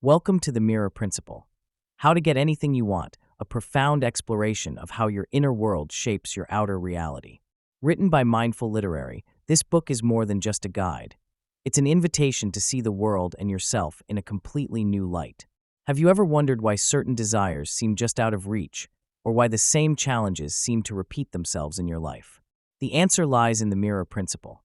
Welcome to the Mirror Principle. How to Get Anything You Want, a profound exploration of how your inner world shapes your outer reality. Written by Mindful Literary, this book is more than just a guide. It's an invitation to see the world and yourself in a completely new light. Have you ever wondered why certain desires seem just out of reach, or why the same challenges seem to repeat themselves in your life? The answer lies in the Mirror Principle.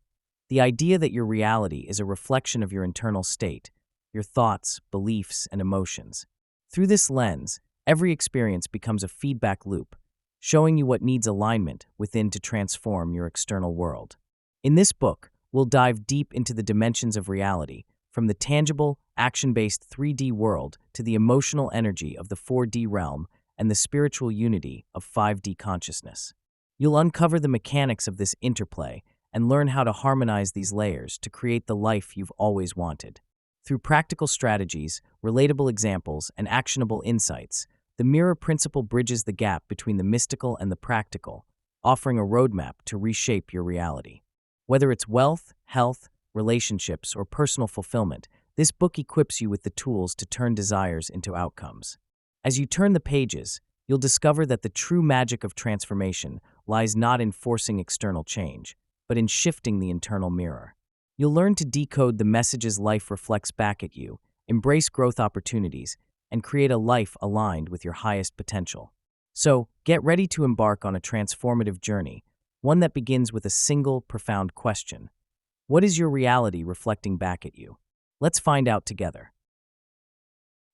The idea that your reality is a reflection of your internal state, your thoughts, beliefs, and emotions. Through this lens, every experience becomes a feedback loop, showing you what needs alignment within to transform your external world. In this book, we'll dive deep into the dimensions of reality, from the tangible, action-based 3D world to the emotional energy of the 4D realm and the spiritual unity of 5D consciousness. You'll uncover the mechanics of this interplay and learn how to harmonize these layers to create the life you've always wanted. Through practical strategies, relatable examples, and actionable insights, the Mirror Principle bridges the gap between the mystical and the practical, offering a roadmap to reshape your reality. Whether it's wealth, health, relationships, or personal fulfillment, this book equips you with the tools to turn desires into outcomes. As you turn the pages, you'll discover that the true magic of transformation lies not in forcing external change, but in shifting the internal mirror. You'll learn to decode the messages life reflects back at you, embrace growth opportunities, and create a life aligned with your highest potential. So, get ready to embark on a transformative journey, one that begins with a single, profound question. What is your reality reflecting back at you? Let's find out together.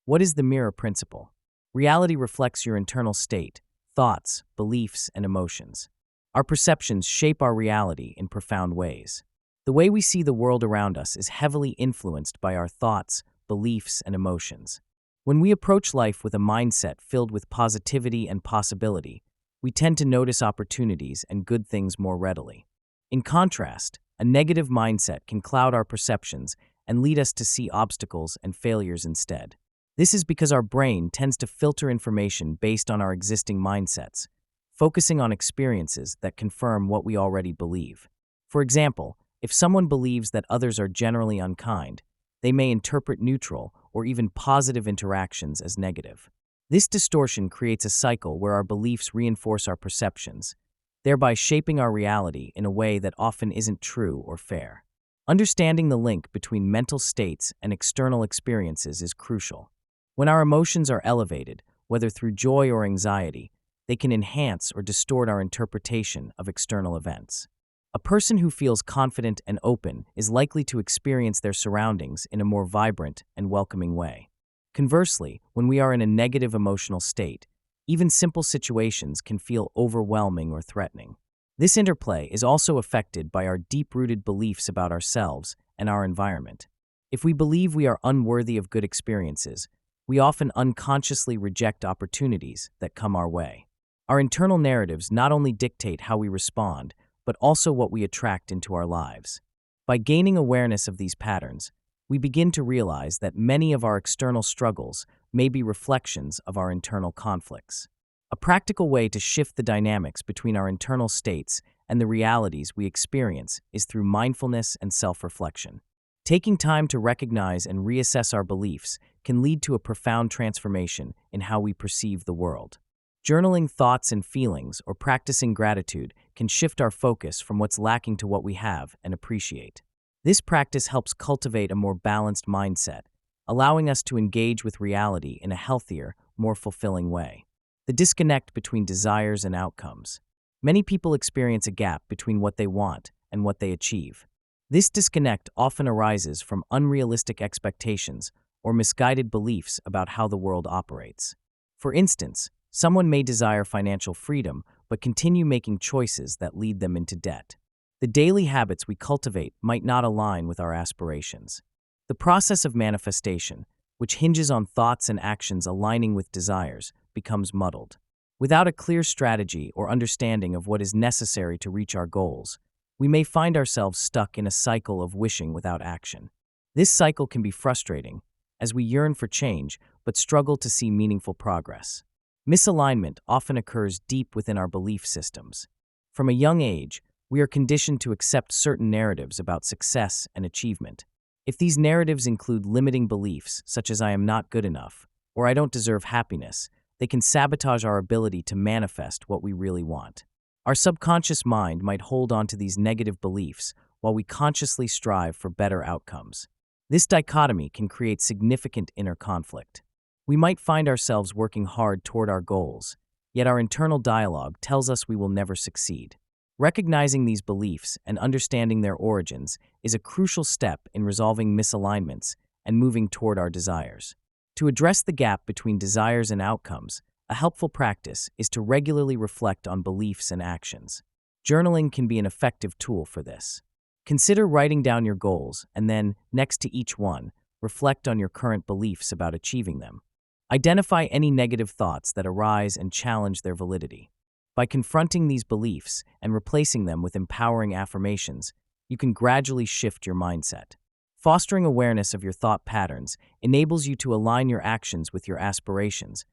What is the Mirror Principle? Reality reflects your internal state, thoughts, beliefs, and emotions. Our perceptions shape our reality in profound ways. The way we see the world around us is heavily influenced by our thoughts, beliefs, and emotions. When we approach life with a mindset filled with positivity and possibility, we tend to notice opportunities and good things more readily. In contrast, a negative mindset can cloud our perceptions and lead us to see obstacles and failures instead. This is because our brain tends to filter information based on our existing mindsets, focusing on experiences that confirm what we already believe. For example, if someone believes that others are generally unkind, they may interpret neutral or even positive interactions as negative. This distortion creates a cycle where our beliefs reinforce our perceptions, thereby shaping our reality in a way that often isn't true or fair. Understanding the link between mental states and external experiences is crucial. When our emotions are elevated, whether through joy or anxiety, they can enhance or distort our interpretation of external events. A person who feels confident and open is likely to experience their surroundings in a more vibrant and welcoming way. Conversely, when we are in a negative emotional state, even simple situations can feel overwhelming or threatening. This interplay is also affected by our deep-rooted beliefs about ourselves and our environment. If we believe we are unworthy of good experiences, we often unconsciously reject opportunities that come our way. Our internal narratives not only dictate how we respond, but also what we attract into our lives. By gaining awareness of these patterns, we begin to realize that many of our external struggles may be reflections of our internal conflicts. A practical way to shift the dynamics between our internal states and the realities we experience is through mindfulness and self-reflection. Taking time to recognize and reassess our beliefs can lead to a profound transformation in how we perceive the world. Journaling thoughts and feelings or practicing gratitude can shift our focus from what's lacking to what we have and appreciate. This practice helps cultivate a more balanced mindset, allowing us to engage with reality in a healthier, more fulfilling way. The disconnect between desires and outcomes. Many people experience a gap between what they want and what they achieve. This disconnect often arises from unrealistic expectations or misguided beliefs about how the world operates. For instance, someone may desire financial freedom but continue making choices that lead them into debt. The daily habits we cultivate might not align with our aspirations. The process of manifestation, which hinges on thoughts and actions aligning with desires, becomes muddled. Without a clear strategy or understanding of what is necessary to reach our goals, we may find ourselves stuck in a cycle of wishing without action. This cycle can be frustrating, as we yearn for change but struggle to see meaningful progress. Misalignment often occurs deep within our belief systems. From a young age, we are conditioned to accept certain narratives about success and achievement. If these narratives include limiting beliefs, such as I am not good enough, or I don't deserve happiness, they can sabotage our ability to manifest what we really want. Our subconscious mind might hold on to these negative beliefs while we consciously strive for better outcomes. This dichotomy can create significant inner conflict. We might find ourselves working hard toward our goals, yet our internal dialogue tells us we will never succeed. Recognizing these beliefs and understanding their origins is a crucial step in resolving misalignments and moving toward our desires. To address the gap between desires and outcomes, a helpful practice is to regularly reflect on beliefs and actions. Journaling can be an effective tool for this. Consider writing down your goals and then, next to each one, reflect on your current beliefs about achieving them. Identify any negative thoughts that arise and challenge their validity. By confronting these beliefs and replacing them with empowering affirmations, you can gradually shift your mindset. Fostering awareness of your thought patterns enables you to align your actions with your aspirations,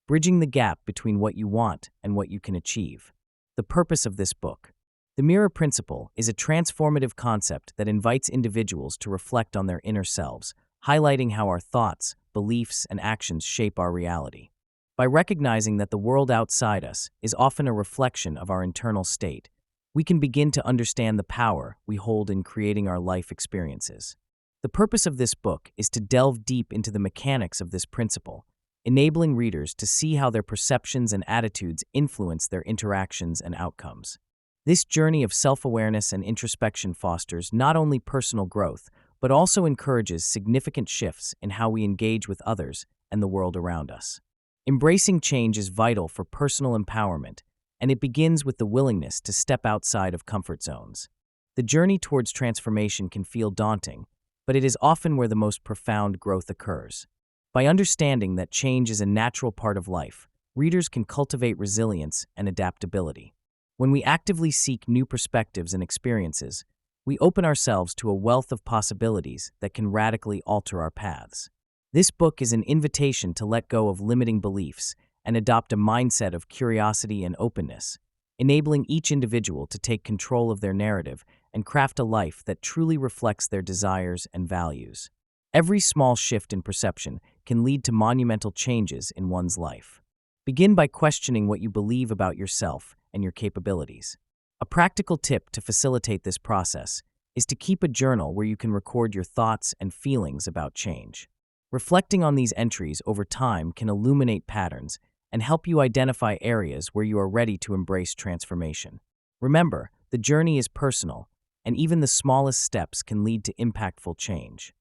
bridging the gap between what you want and what you can achieve. The purpose of this book. The mirror principle is a transformative concept that invites individuals to reflect on their inner selves, highlighting how our thoughts, beliefs, and actions shape our reality. By recognizing that the world outside us is often a reflection of our internal state, we can begin to understand the power we hold in creating our life experiences. The purpose of this book is to delve deep into the mechanics of this principle, enabling readers to see how their perceptions and attitudes influence their interactions and outcomes. This journey of self-awareness and introspection fosters not only personal growth, but also encourages significant shifts in how we engage with others and the world around us. Embracing change is vital for personal empowerment, and it begins with the willingness to step outside of comfort zones. The journey towards transformation can feel daunting, but it is often where the most profound growth occurs. By understanding that change is a natural part of life, readers can cultivate resilience and adaptability. When we actively seek new perspectives and experiences, we open ourselves to a wealth of possibilities that can radically alter our paths. This book is an invitation to let go of limiting beliefs and adopt a mindset of curiosity and openness, enabling each individual to take control of their narrative and craft a life that truly reflects their desires and values. Every small shift in perception can lead to monumental changes in one's life. Begin by questioning what you believe about yourself and your capabilities. A practical tip to facilitate this process is to keep a journal where you can record your thoughts and feelings about change. Reflecting on these entries over time can illuminate patterns and help you identify areas where you are ready to embrace transformation. Remember, the journey is personal, and even the smallest steps can lead to impactful change.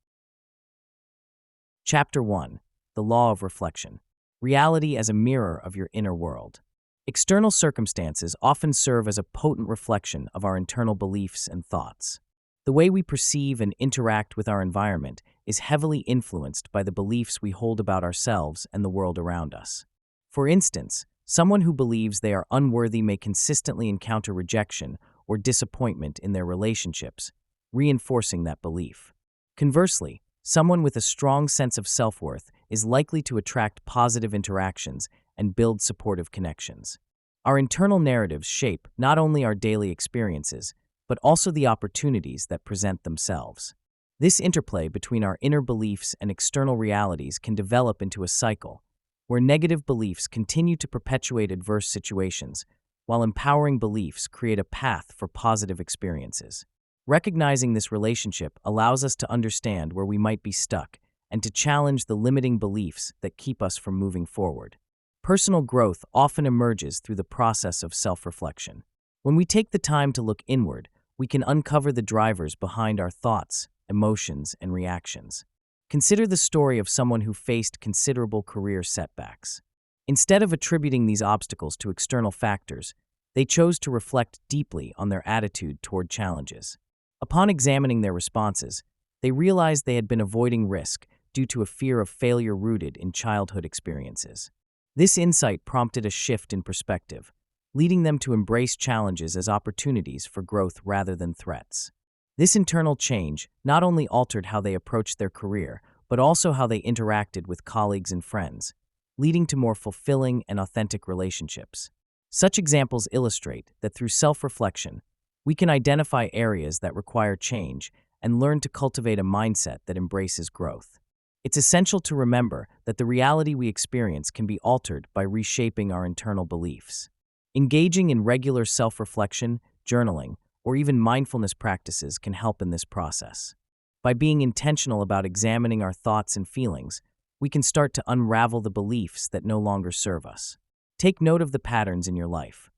Chapter 1. The Law of Reflection. Reality as a mirror of your inner world. External circumstances often serve as a potent reflection of our internal beliefs and thoughts. The way we perceive and interact with our environment is heavily influenced by the beliefs we hold about ourselves and the world around us. For instance, someone who believes they are unworthy may consistently encounter rejection or disappointment in their relationships, reinforcing that belief. Conversely, someone with a strong sense of self-worth is likely to attract positive interactions and build supportive connections. Our internal narratives shape not only our daily experiences, but also the opportunities that present themselves. This interplay between our inner beliefs and external realities can develop into a cycle, where negative beliefs continue to perpetuate adverse situations, while empowering beliefs create a path for positive experiences. Recognizing this relationship allows us to understand where we might be stuck and to challenge the limiting beliefs that keep us from moving forward. Personal growth often emerges through the process of self-reflection. When we take the time to look inward, we can uncover the drivers behind our thoughts, emotions, and reactions. Consider the story of someone who faced considerable career setbacks. Instead of attributing these obstacles to external factors, they chose to reflect deeply on their attitude toward challenges. Upon examining their responses, they realized they had been avoiding risk due to a fear of failure rooted in childhood experiences. This insight prompted a shift in perspective, leading them to embrace challenges as opportunities for growth rather than threats. This internal change not only altered how they approached their career, but also how they interacted with colleagues and friends, leading to more fulfilling and authentic relationships. Such examples illustrate that through self-reflection, we can identify areas that require change and learn to cultivate a mindset that embraces growth. It's essential to remember that the reality we experience can be altered by reshaping our internal beliefs. Engaging in regular self-reflection, journaling, or even mindfulness practices can help in this process. By being intentional about examining our thoughts and feelings, we can start to unravel the beliefs that no longer serve us. Take note of the patterns in your life.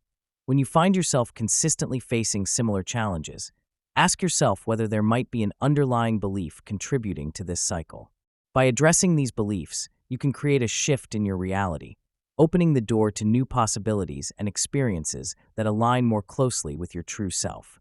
When you find yourself consistently facing similar challenges, ask yourself whether there might be an underlying belief contributing to this cycle. By addressing these beliefs, you can create a shift in your reality, opening the door to new possibilities and experiences that align more closely with your true self.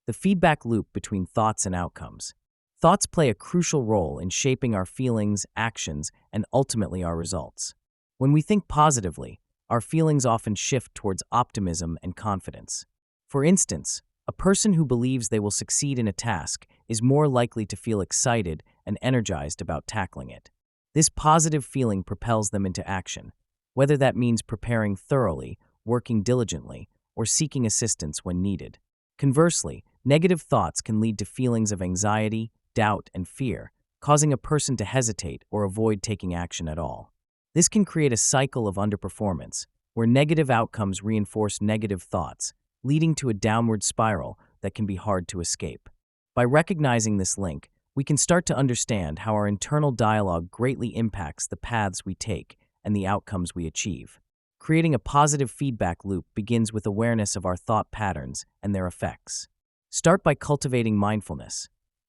The feedback loop between thoughts and outcomes. Thoughts play a crucial role in shaping our feelings, actions, and ultimately our results. When we think positively, our feelings often shift towards optimism and confidence. For instance, a person who believes they will succeed in a task is more likely to feel excited and energized about tackling it. This positive feeling propels them into action, whether that means preparing thoroughly, working diligently, or seeking assistance when needed. Conversely, negative thoughts can lead to feelings of anxiety, doubt, and fear, causing a person to hesitate or avoid taking action at all. This can create a cycle of underperformance, where negative outcomes reinforce negative thoughts, leading to a downward spiral that can be hard to escape. By recognizing this link, we can start to understand how our internal dialogue greatly impacts the paths we take and the outcomes we achieve. Creating a positive feedback loop begins with awareness of our thought patterns and their effects. Start by cultivating mindfulness,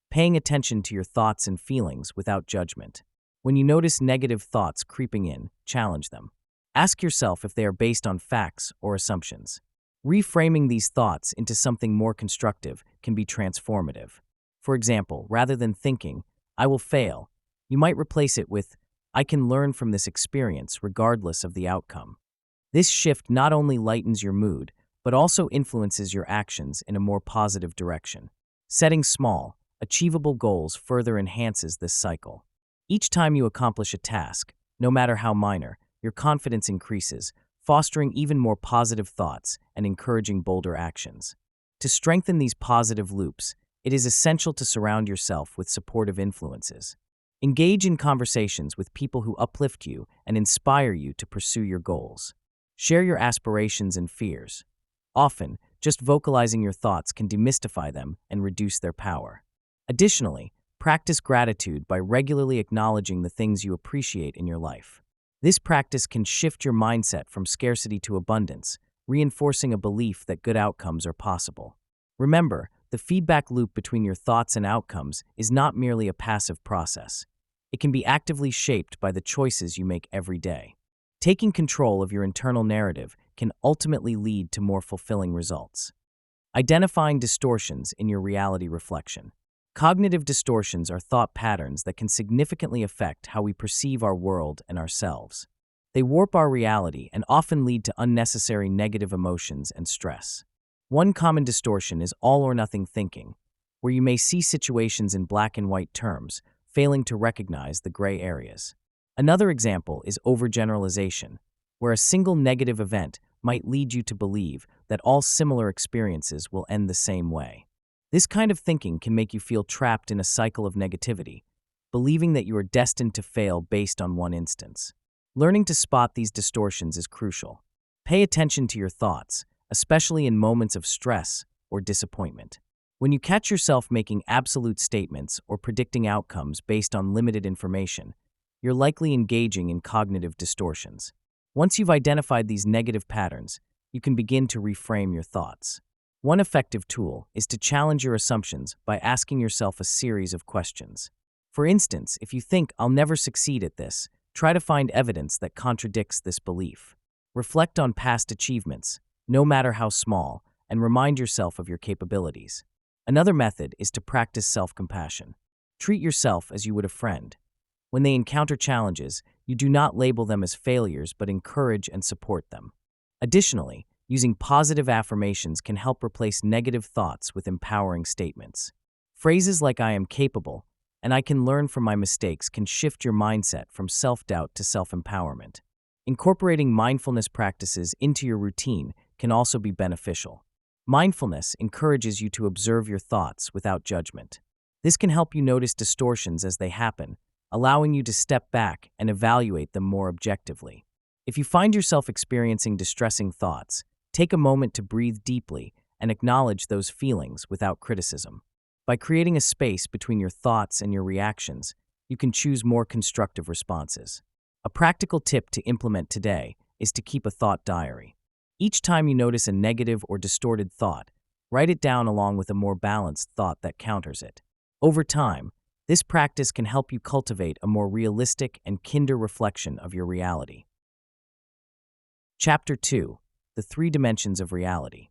paying attention to your thoughts and feelings without judgment. When you notice negative thoughts creeping in, challenge them. Ask yourself if they are based on facts or assumptions. Reframing these thoughts into something more constructive can be transformative. For example, rather than thinking, "I will fail," you might replace it with, "I can learn from this experience regardless of the outcome." This shift not only lightens your mood, but also influences your actions in a more positive direction. Setting small, achievable goals further enhances this cycle. Each time you accomplish a task, no matter how minor, your confidence increases, fostering even more positive thoughts and encouraging bolder actions. To strengthen these positive loops, it is essential to surround yourself with supportive influences. Engage in conversations with people who uplift you and inspire you to pursue your goals. Share your aspirations and fears. Often, just vocalizing your thoughts can demystify them and reduce their power. Additionally, practice gratitude by regularly acknowledging the things you appreciate in your life. This practice can shift your mindset from scarcity to abundance, reinforcing a belief that good outcomes are possible. Remember, the feedback loop between your thoughts and outcomes is not merely a passive process. It can be actively shaped by the choices you make every day. Taking control of your internal narrative can ultimately lead to more fulfilling results. Identifying distortions in your reality reflection. Cognitive distortions are thought patterns that can significantly affect how we perceive our world and ourselves. They warp our reality and often lead to unnecessary negative emotions and stress. One common distortion is all-or-nothing thinking, where you may see situations in black and white terms, failing to recognize the gray areas. Another example is overgeneralization, where a single negative event might lead you to believe that all similar experiences will end the same way. This kind of thinking can make you feel trapped in a cycle of negativity, believing that you are destined to fail based on one instance. Learning to spot these distortions is crucial. Pay attention to your thoughts, especially in moments of stress or disappointment. When you catch yourself making absolute statements or predicting outcomes based on limited information, you're likely engaging in cognitive distortions. Once you've identified these negative patterns, you can begin to reframe your thoughts. One effective tool is to challenge your assumptions by asking yourself a series of questions. For instance, if you think, "I'll never succeed at this," try to find evidence that contradicts this belief. Reflect on past achievements, no matter how small, and remind yourself of your capabilities. Another method is to practice self-compassion. Treat yourself as you would a friend. When they encounter challenges, you do not label them as failures but encourage and support them. Additionally, using positive affirmations can help replace negative thoughts with empowering statements. Phrases like "I am capable" and "I can learn from my mistakes" can shift your mindset from self-doubt to self-empowerment. Incorporating mindfulness practices into your routine can also be beneficial. Mindfulness encourages you to observe your thoughts without judgment. This can help you notice distortions as they happen, allowing you to step back and evaluate them more objectively. If you find yourself experiencing distressing thoughts, take a moment to breathe deeply and acknowledge those feelings without criticism. By creating a space between your thoughts and your reactions, you can choose more constructive responses. A practical tip to implement today is to keep a thought diary. Each time you notice a negative or distorted thought, write it down along with a more balanced thought that counters it. Over time, this practice can help you cultivate a more realistic and kinder reflection of your reality. Chapter 2: The Three Dimensions of Reality.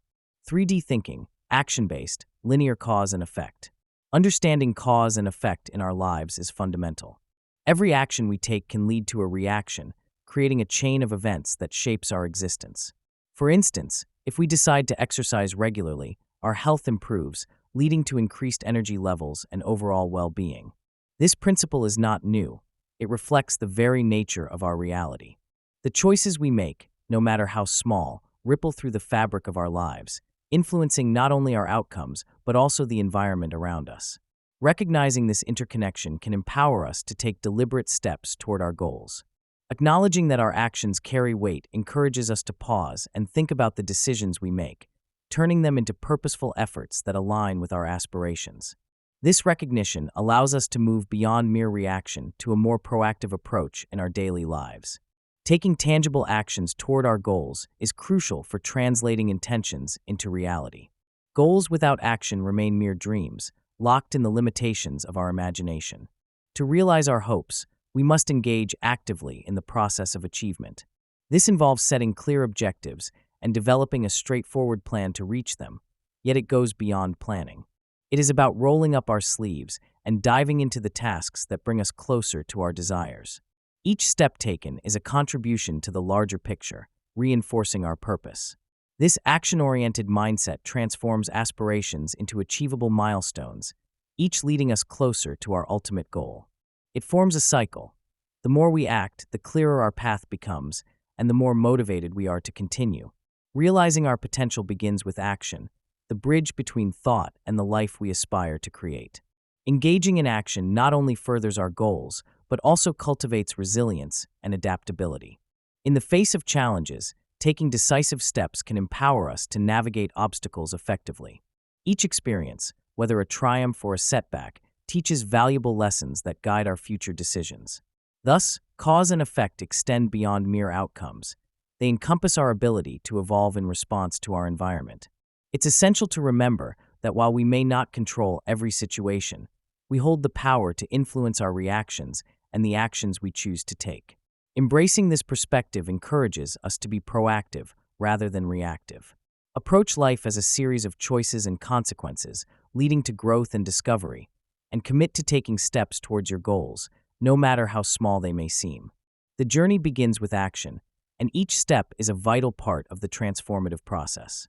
3D Thinking, Action-Based, Linear Cause and Effect. Understanding cause and effect in our lives is fundamental. Every action we take can lead to a reaction, creating a chain of events that shapes our existence. For instance, if we decide to exercise regularly, our health improves, leading to increased energy levels and overall well-being. This principle is not new. It reflects the very nature of our reality. The choices we make, no matter how small, ripple through the fabric of our lives, influencing not only our outcomes, but also the environment around us. Recognizing this interconnection can empower us to take deliberate steps toward our goals. Acknowledging that our actions carry weight encourages us to pause and think about the decisions we make, turning them into purposeful efforts that align with our aspirations. This recognition allows us to move beyond mere reaction to a more proactive approach in our daily lives. Taking tangible actions toward our goals is crucial for translating intentions into reality. Goals without action remain mere dreams, locked in the limitations of our imagination. To realize our hopes, we must engage actively in the process of achievement. This involves setting clear objectives and developing a straightforward plan to reach them, yet it goes beyond planning. It is about rolling up our sleeves and diving into the tasks that bring us closer to our desires. Each step taken is a contribution to the larger picture, reinforcing our purpose. This action-oriented mindset transforms aspirations into achievable milestones, each leading us closer to our ultimate goal. It forms a cycle. The more we act, the clearer our path becomes, and the more motivated we are to continue. Realizing our potential begins with action, the bridge between thought and the life we aspire to create. Engaging in action not only furthers our goals, but also cultivates resilience and adaptability. In the face of challenges, taking decisive steps can empower us to navigate obstacles effectively. Each experience, whether a triumph or a setback, teaches valuable lessons that guide our future decisions. Thus, cause and effect extend beyond mere outcomes. They encompass our ability to evolve in response to our environment. It's essential to remember that while we may not control every situation, we hold the power to influence our reactions and the actions we choose to take. Embracing this perspective encourages us to be proactive rather than reactive. Approach life as a series of choices and consequences, leading to growth and discovery, and commit to taking steps towards your goals, no matter how small they may seem. The journey begins with action, and each step is a vital part of the transformative process.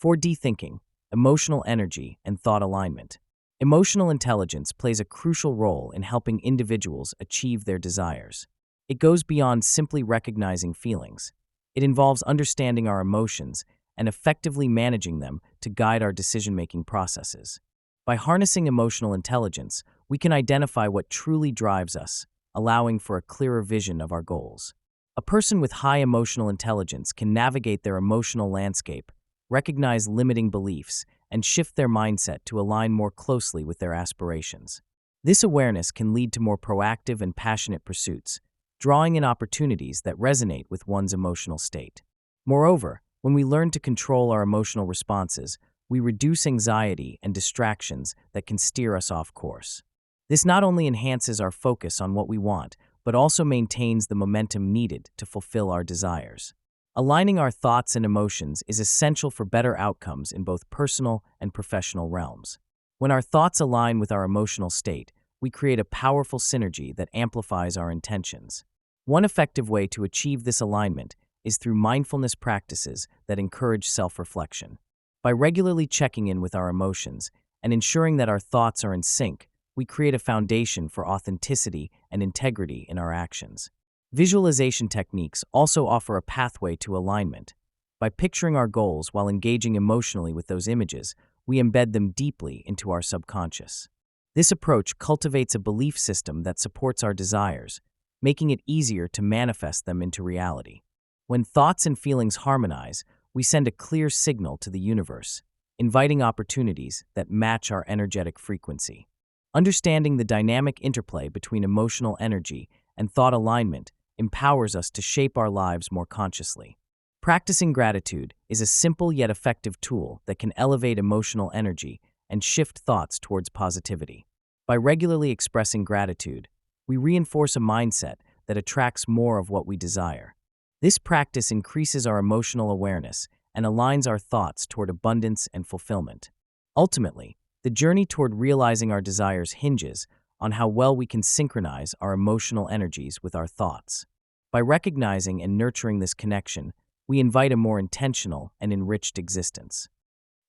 4D Thinking, Emotional Energy and Thought Alignment. Emotional intelligence plays a crucial role in helping individuals achieve their desires. It goes beyond simply recognizing feelings. It involves understanding our emotions and effectively managing them to guide our decision-making processes. By harnessing emotional intelligence, we can identify what truly drives us, allowing for a clearer vision of our goals. A person with high emotional intelligence can navigate their emotional landscape, recognize limiting beliefs, and shift their mindset to align more closely with their aspirations. This awareness can lead to more proactive and passionate pursuits, drawing in opportunities that resonate with one's emotional state. Moreover, when we learn to control our emotional responses, we reduce anxiety and distractions that can steer us off course. This not only enhances our focus on what we want, but also maintains the momentum needed to fulfill our desires. Aligning our thoughts and emotions is essential for better outcomes in both personal and professional realms. When our thoughts align with our emotional state, we create a powerful synergy that amplifies our intentions. One effective way to achieve this alignment is through mindfulness practices that encourage self-reflection. By regularly checking in with our emotions and ensuring that our thoughts are in sync, we create a foundation for authenticity and integrity in our actions. Visualization techniques also offer a pathway to alignment. By picturing our goals while engaging emotionally with those images, we embed them deeply into our subconscious. This approach cultivates a belief system that supports our desires, making it easier to manifest them into reality. When thoughts and feelings harmonize, we send a clear signal to the universe, inviting opportunities that match our energetic frequency. Understanding the dynamic interplay between emotional energy and thought alignment empowers us to shape our lives more consciously. Practicing gratitude is a simple yet effective tool that can elevate emotional energy and shift thoughts towards positivity. By regularly expressing gratitude, we reinforce a mindset that attracts more of what we desire. This practice increases our emotional awareness and aligns our thoughts toward abundance and fulfillment. Ultimately, the journey toward realizing our desires hinges on how well we can synchronize our emotional energies with our thoughts. By recognizing and nurturing this connection, we invite a more intentional and enriched existence.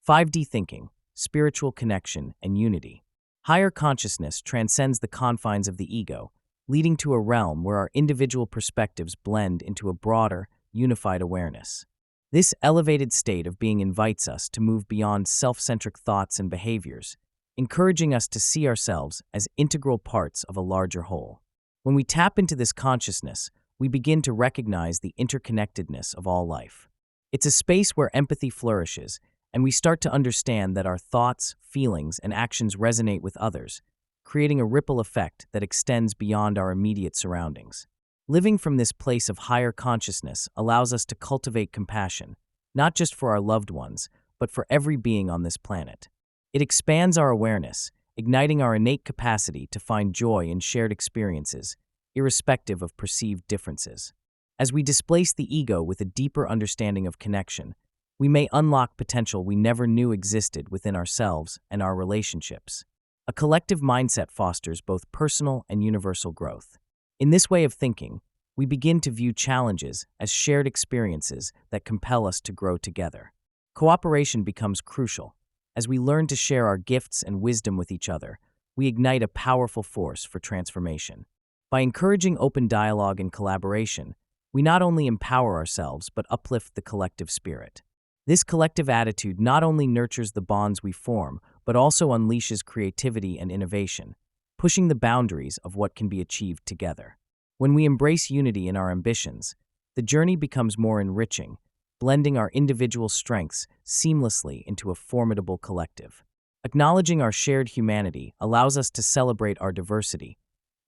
5D thinking, spiritual connection, and unity. Higher consciousness transcends the confines of the ego, leading to a realm where our individual perspectives blend into a broader, unified awareness. This elevated state of being invites us to move beyond self-centric thoughts and behaviors, encouraging us to see ourselves as integral parts of a larger whole. When we tap into this consciousness, we begin to recognize the interconnectedness of all life. It's a space where empathy flourishes, and we start to understand that our thoughts, feelings, and actions resonate with others, creating a ripple effect that extends beyond our immediate surroundings. Living from this place of higher consciousness allows us to cultivate compassion, not just for our loved ones, but for every being on this planet. It expands our awareness, igniting our innate capacity to find joy in shared experiences, irrespective of perceived differences. As we displace the ego with a deeper understanding of connection, we may unlock potential we never knew existed within ourselves and our relationships. A collective mindset fosters both personal and universal growth. In this way of thinking, we begin to view challenges as shared experiences that compel us to grow together. Cooperation becomes crucial. As we learn to share our gifts and wisdom with each other, we ignite a powerful force for transformation. By encouraging open dialogue and collaboration, we not only empower ourselves but uplift the collective spirit. This collective attitude not only nurtures the bonds we form, but also unleashes creativity and innovation, pushing the boundaries of what can be achieved together. When we embrace unity in our ambitions, the journey becomes more enriching, blending our individual strengths seamlessly into a formidable collective. Acknowledging our shared humanity allows us to celebrate our diversity,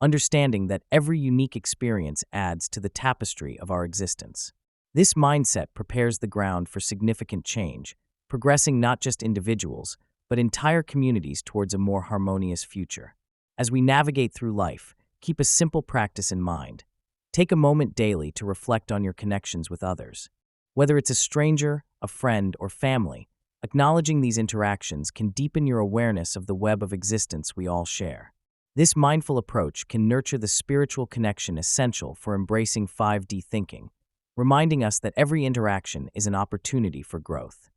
understanding that every unique experience adds to the tapestry of our existence. This mindset prepares the ground for significant change, progressing not just individuals, but entire communities towards a more harmonious future. As we navigate through life, keep a simple practice in mind. Take a moment daily to reflect on your connections with others. Whether it's a stranger, a friend, or family, acknowledging these interactions can deepen your awareness of the web of existence we all share. This mindful approach can nurture the spiritual connection essential for embracing 5D thinking, reminding us that every interaction is an opportunity for growth.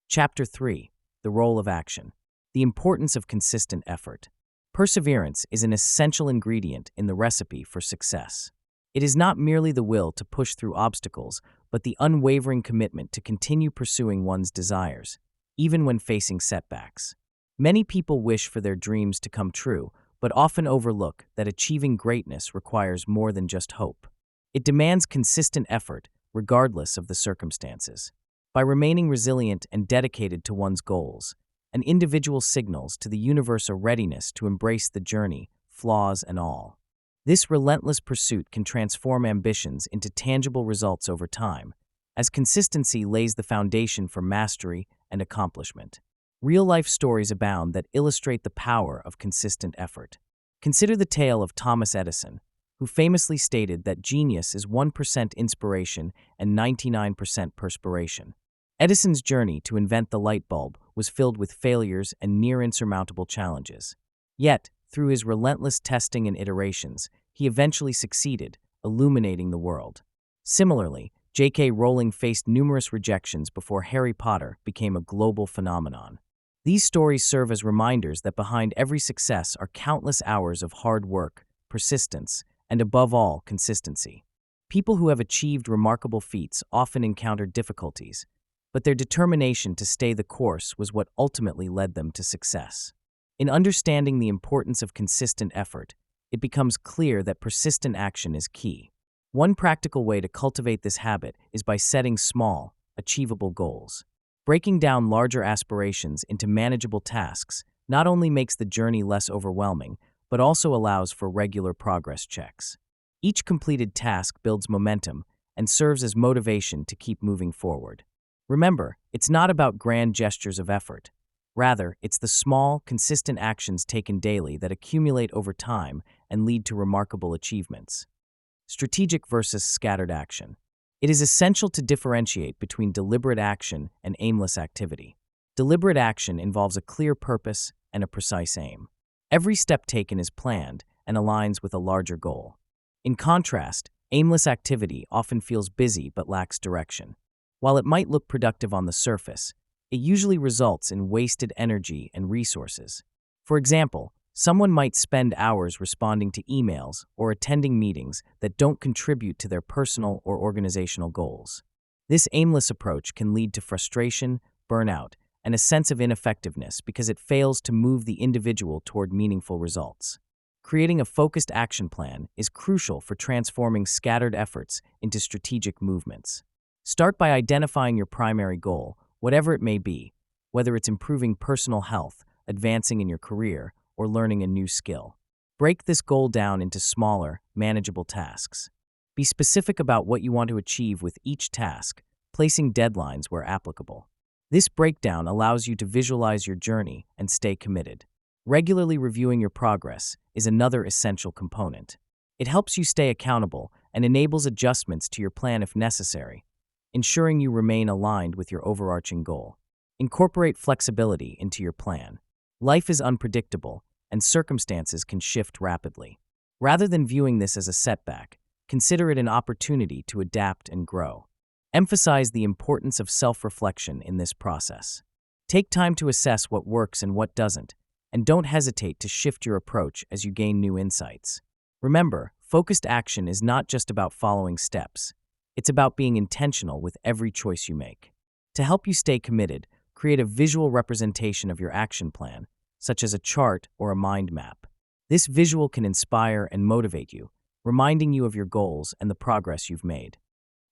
Chapter 3. The Role of Action. The Importance of Consistent Effort. Perseverance is an essential ingredient in the recipe for success. It is not merely the will to push through obstacles, but the unwavering commitment to continue pursuing one's desires, even when facing setbacks. Many people wish for their dreams to come true, but often overlook that achieving greatness requires more than just hope. It demands consistent effort, regardless of the circumstances. By remaining resilient and dedicated to one's goals, an individual signals to the universe a readiness to embrace the journey, flaws and all. This relentless pursuit can transform ambitions into tangible results over time, as consistency lays the foundation for mastery and accomplishment. Real-life stories abound that illustrate the power of consistent effort. Consider the tale of Thomas Edison, who famously stated that genius is 1% inspiration and 99% perspiration. Edison's journey to invent the light bulb was filled with failures and near-insurmountable challenges. Yet, through his relentless testing and iterations, he eventually succeeded, illuminating the world. Similarly, J.K. Rowling faced numerous rejections before Harry Potter became a global phenomenon. These stories serve as reminders that behind every success are countless hours of hard work, persistence, and above all, consistency. People who have achieved remarkable feats often encounter difficulties, but their determination to stay the course was what ultimately led them to success. In understanding the importance of consistent effort, it becomes clear that persistent action is key. One practical way to cultivate this habit is by setting small, achievable goals. Breaking down larger aspirations into manageable tasks not only makes the journey less overwhelming, but also allows for regular progress checks. Each completed task builds momentum and serves as motivation to keep moving forward. Remember, it's not about grand gestures of effort. Rather, it's the small, consistent actions taken daily that accumulate over time and lead to remarkable achievements. Strategic versus scattered action. It is essential to differentiate between deliberate action and aimless activity. Deliberate action involves a clear purpose and a precise aim. Every step taken is planned and aligns with a larger goal. In contrast, aimless activity often feels busy but lacks direction. While it might look productive on the surface, it usually results in wasted energy and resources. For example, someone might spend hours responding to emails or attending meetings that don't contribute to their personal or organizational goals. This aimless approach can lead to frustration, burnout, and a sense of ineffectiveness because it fails to move the individual toward meaningful results. Creating a focused action plan is crucial for transforming scattered efforts into strategic movements. Start by identifying your primary goal, whatever it may be, whether it's improving personal health, advancing in your career, or learning a new skill. Break this goal down into smaller, manageable tasks. Be specific about what you want to achieve with each task, placing deadlines where applicable. This breakdown allows you to visualize your journey and stay committed. Regularly reviewing your progress is another essential component. It helps you stay accountable and enables adjustments to your plan if necessary, ensuring you remain aligned with your overarching goal. Incorporate flexibility into your plan. Life is unpredictable, and circumstances can shift rapidly. Rather than viewing this as a setback, consider it an opportunity to adapt and grow. Emphasize the importance of self-reflection in this process. Take time to assess what works and what doesn't, and don't hesitate to shift your approach as you gain new insights. Remember, focused action is not just about following steps. It's about being intentional with every choice you make. To help you stay committed, create a visual representation of your action plan, such as a chart or a mind map. This visual can inspire and motivate you, reminding you of your goals and the progress you've made.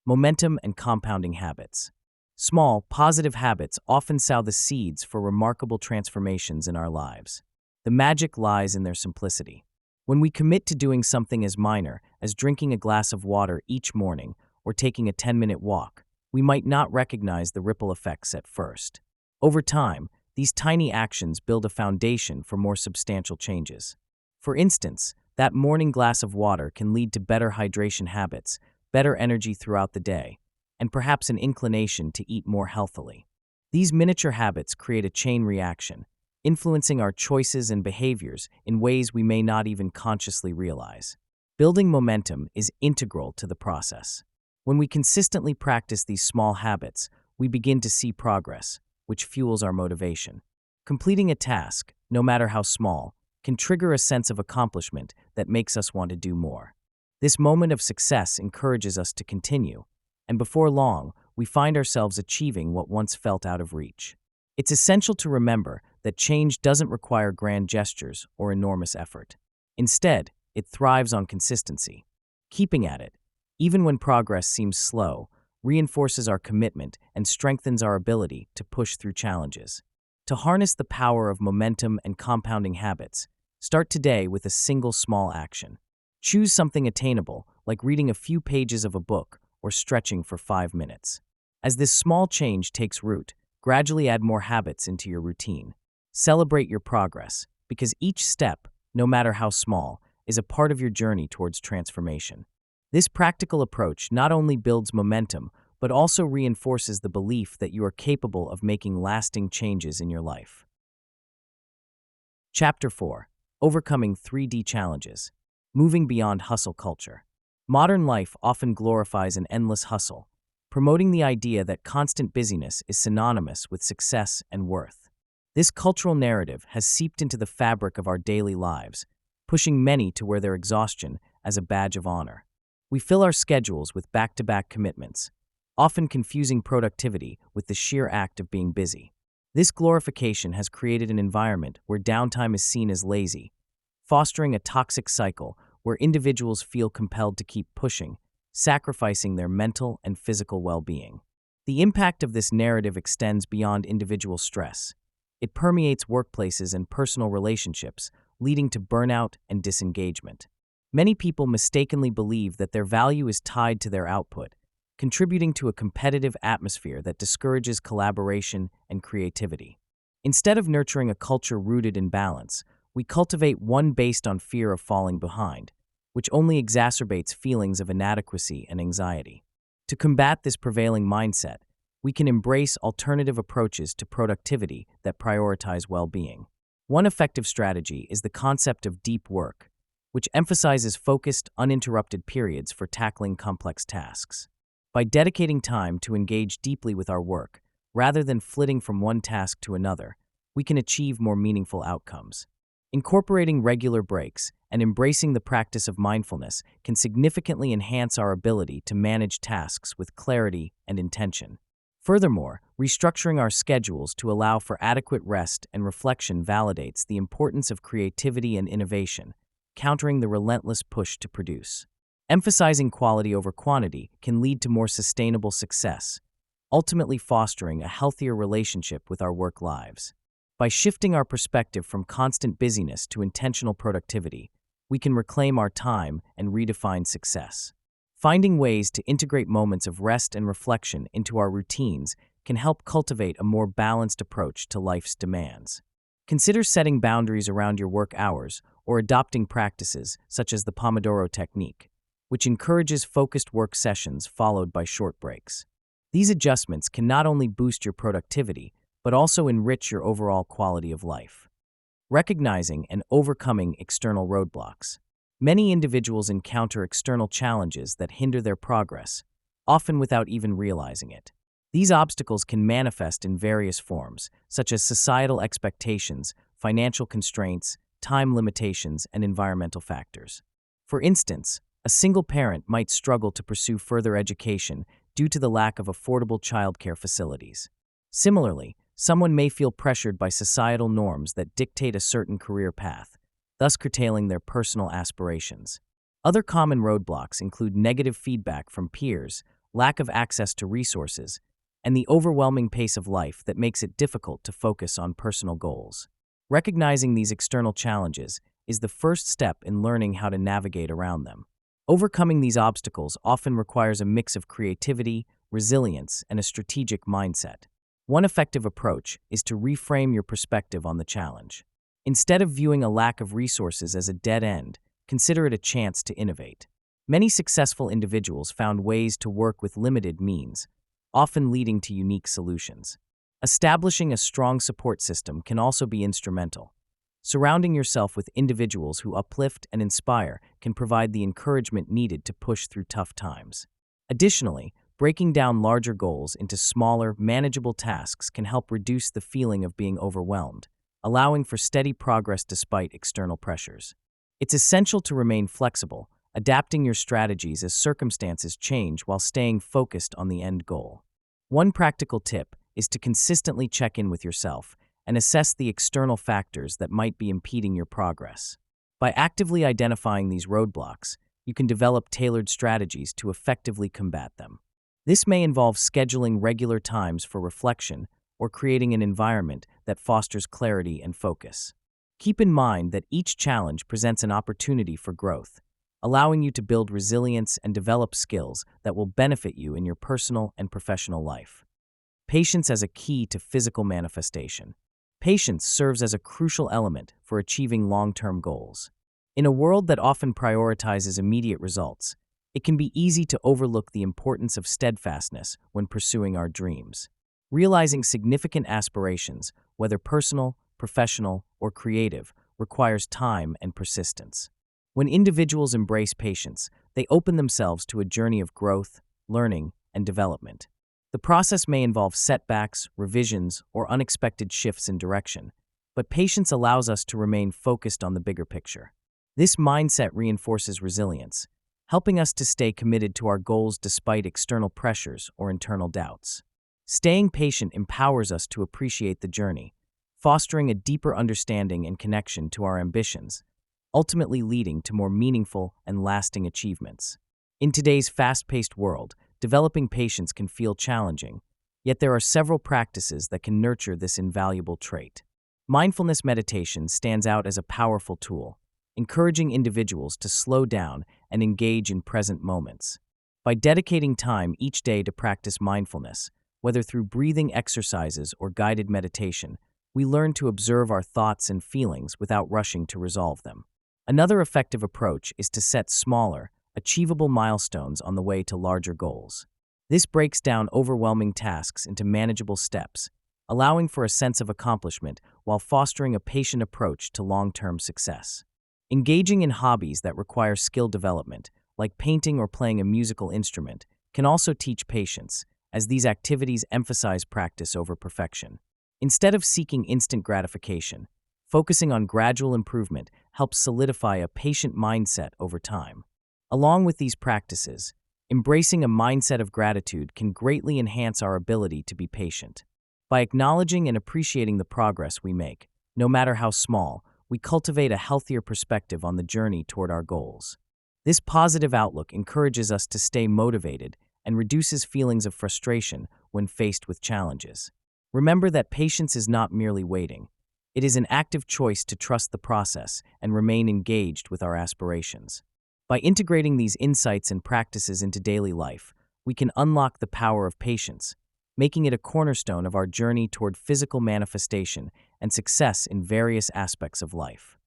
Momentum and compounding habits. Small, positive habits often sow the seeds for remarkable transformations in our lives. The magic lies in their simplicity. When we commit to doing something as minor as drinking a glass of water each morning or taking a 10-minute walk, we might not recognize the ripple effects at first. Over time, these tiny actions build a foundation for more substantial changes. For instance, that morning glass of water can lead to better hydration habits, better energy throughout the day, and perhaps an inclination to eat more healthily. These miniature habits create a chain reaction, influencing our choices and behaviors in ways we may not even consciously realize. Building momentum is integral to the process. When we consistently practice these small habits, we begin to see progress, which fuels our motivation. Completing a task, no matter how small, can trigger a sense of accomplishment that makes us want to do more. This moment of success encourages us to continue, and before long, we find ourselves achieving what once felt out of reach. It's essential to remember that change doesn't require grand gestures or enormous effort. Instead, it thrives on consistency. Keeping at it, even when progress seems slow, reinforces our commitment and strengthens our ability to push through challenges. To harness the power of momentum and compounding habits, start today with a single small action. Choose something attainable, like reading a few pages of a book or stretching for 5 minutes. As this small change takes root, gradually add more habits into your routine. Celebrate your progress, because each step, no matter how small, is a part of your journey towards transformation. This practical approach not only builds momentum, but also reinforces the belief that you are capable of making lasting changes in your life. Chapter 4. Overcoming 3D Challenges. Moving beyond hustle culture. Modern life often glorifies an endless hustle, promoting the idea that constant busyness is synonymous with success and worth. This cultural narrative has seeped into the fabric of our daily lives, pushing many to wear their exhaustion as a badge of honor. We fill our schedules with back-to-back commitments, often confusing productivity with the sheer act of being busy. This glorification has created an environment where downtime is seen as lazy, fostering a toxic cycle where individuals feel compelled to keep pushing, sacrificing their mental and physical well-being. The impact of this narrative extends beyond individual stress. It permeates workplaces and personal relationships, leading to burnout and disengagement. Many people mistakenly believe that their value is tied to their output, contributing to a competitive atmosphere that discourages collaboration and creativity. Instead of nurturing a culture rooted in balance, we cultivate one based on fear of falling behind, which only exacerbates feelings of inadequacy and anxiety. To combat this prevailing mindset, we can embrace alternative approaches to productivity that prioritize well-being. One effective strategy is the concept of deep work, which emphasizes focused, uninterrupted periods for tackling complex tasks. By dedicating time to engage deeply with our work, rather than flitting from one task to another, we can achieve more meaningful outcomes. Incorporating regular breaks and embracing the practice of mindfulness can significantly enhance our ability to manage tasks with clarity and intention. Furthermore, restructuring our schedules to allow for adequate rest and reflection validates the importance of creativity and innovation, countering the relentless push to produce. Emphasizing quality over quantity can lead to more sustainable success, ultimately fostering a healthier relationship with our work lives. By shifting our perspective from constant busyness to intentional productivity, we can reclaim our time and redefine success. Finding ways to integrate moments of rest and reflection into our routines can help cultivate a more balanced approach to life's demands. Consider setting boundaries around your work hours or adopting practices such as the Pomodoro technique, which encourages focused work sessions followed by short breaks. These adjustments can not only boost your productivity, but also enrich your overall quality of life. Recognizing and overcoming external roadblocks. Many individuals encounter external challenges that hinder their progress, often without even realizing it. These obstacles can manifest in various forms, such as societal expectations, financial constraints, time limitations, and environmental factors. For instance, a single parent might struggle to pursue further education due to the lack of affordable childcare facilities. Similarly, someone may feel pressured by societal norms that dictate a certain career path, thus curtailing their personal aspirations. Other common roadblocks include negative feedback from peers, lack of access to resources, and the overwhelming pace of life that makes it difficult to focus on personal goals. Recognizing these external challenges is the first step in learning how to navigate around them. Overcoming these obstacles often requires a mix of creativity, resilience, and a strategic mindset. One effective approach is to reframe your perspective on the challenge. Instead of viewing a lack of resources as a dead end, consider it a chance to innovate. Many successful individuals found ways to work with limited means, often leading to unique solutions. Establishing a strong support system can also be instrumental. Surrounding yourself with individuals who uplift and inspire can provide the encouragement needed to push through tough times. Additionally, breaking down larger goals into smaller, manageable tasks can help reduce the feeling of being overwhelmed, allowing for steady progress despite external pressures. It's essential to remain flexible, adapting your strategies as circumstances change while staying focused on the end goal. One practical tip is to consistently check in with yourself and assess the external factors that might be impeding your progress. By actively identifying these roadblocks, you can develop tailored strategies to effectively combat them. This may involve scheduling regular times for reflection or creating an environment that fosters clarity and focus. Keep in mind that each challenge presents an opportunity for growth, allowing you to build resilience and develop skills that will benefit you in your personal and professional life. Patience as a key to physical manifestation. Patience serves as a crucial element for achieving long-term goals. In a world that often prioritizes immediate results, it can be easy to overlook the importance of steadfastness when pursuing our dreams. Realizing significant aspirations, whether personal, professional, or creative, requires time and persistence. When individuals embrace patience, they open themselves to a journey of growth, learning, and development. The process may involve setbacks, revisions, or unexpected shifts in direction, but patience allows us to remain focused on the bigger picture. This mindset reinforces resilience, helping us to stay committed to our goals despite external pressures or internal doubts. Staying patient empowers us to appreciate the journey, fostering a deeper understanding and connection to our ambitions, ultimately leading to more meaningful and lasting achievements. In today's fast-paced world, developing patience can feel challenging, yet there are several practices that can nurture this invaluable trait. Mindfulness meditation stands out as a powerful tool, encouraging individuals to slow down and engage in present moments. By dedicating time each day to practice mindfulness, whether through breathing exercises or guided meditation, we learn to observe our thoughts and feelings without rushing to resolve them. Another effective approach is to set smaller, achievable milestones on the way to larger goals. This breaks down overwhelming tasks into manageable steps, allowing for a sense of accomplishment while fostering a patient approach to long-term success. Engaging in hobbies that require skill development, like painting or playing a musical instrument, can also teach patience, as these activities emphasize practice over perfection. Instead of seeking instant gratification, focusing on gradual improvement helps solidify a patient mindset over time. Along with these practices, embracing a mindset of gratitude can greatly enhance our ability to be patient. By acknowledging and appreciating the progress we make, no matter how small, we cultivate a healthier perspective on the journey toward our goals. This positive outlook encourages us to stay motivated and reduces feelings of frustration when faced with challenges. Remember that patience is not merely waiting. It is an active choice to trust the process and remain engaged with our aspirations. By integrating these insights and practices into daily life, we can unlock the power of patience, making it a cornerstone of our journey toward physical manifestation and success in various aspects of life.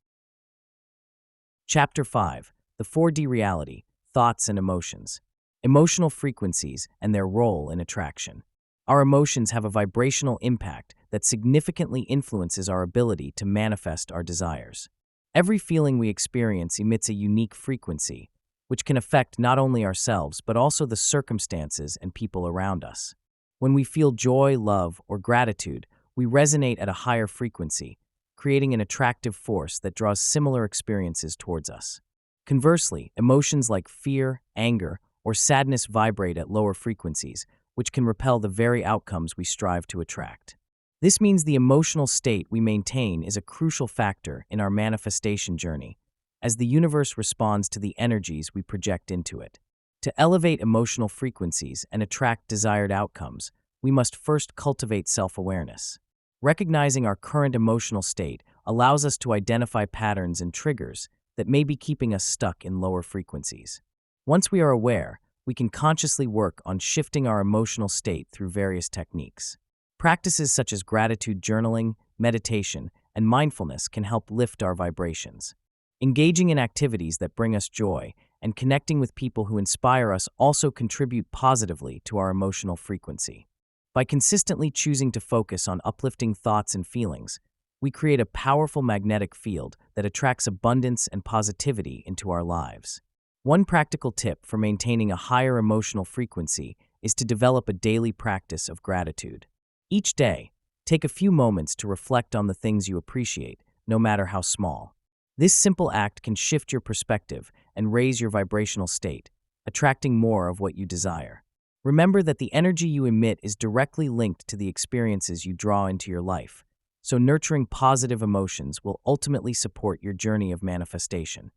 Chapter 5: The 4D Reality, Thoughts and Emotions. Emotional frequencies and their role in attraction. Our emotions have a vibrational impact that significantly influences our ability to manifest our desires. Every feeling we experience emits a unique frequency, which can affect not only ourselves but also the circumstances and people around us. When we feel joy, love, or gratitude, we resonate at a higher frequency, creating an attractive force that draws similar experiences towards us. Conversely, emotions like fear, anger, or sadness vibrate at lower frequencies, which can repel the very outcomes we strive to attract. This means the emotional state we maintain is a crucial factor in our manifestation journey, as the universe responds to the energies we project into it. To elevate emotional frequencies and attract desired outcomes, we must first cultivate self-awareness. Recognizing our current emotional state allows us to identify patterns and triggers that may be keeping us stuck in lower frequencies. Once we are aware, we can consciously work on shifting our emotional state through various techniques. Practices such as gratitude journaling, meditation, and mindfulness can help lift our vibrations. Engaging in activities that bring us joy and connecting with people who inspire us also contribute positively to our emotional frequency. By consistently choosing to focus on uplifting thoughts and feelings, we create a powerful magnetic field that attracts abundance and positivity into our lives. One practical tip for maintaining a higher emotional frequency is to develop a daily practice of gratitude. Each day, take a few moments to reflect on the things you appreciate, no matter how small. This simple act can shift your perspective and raise your vibrational state, attracting more of what you desire. Remember that the energy you emit is directly linked to the experiences you draw into your life, so nurturing positive emotions will ultimately support your journey of manifestation.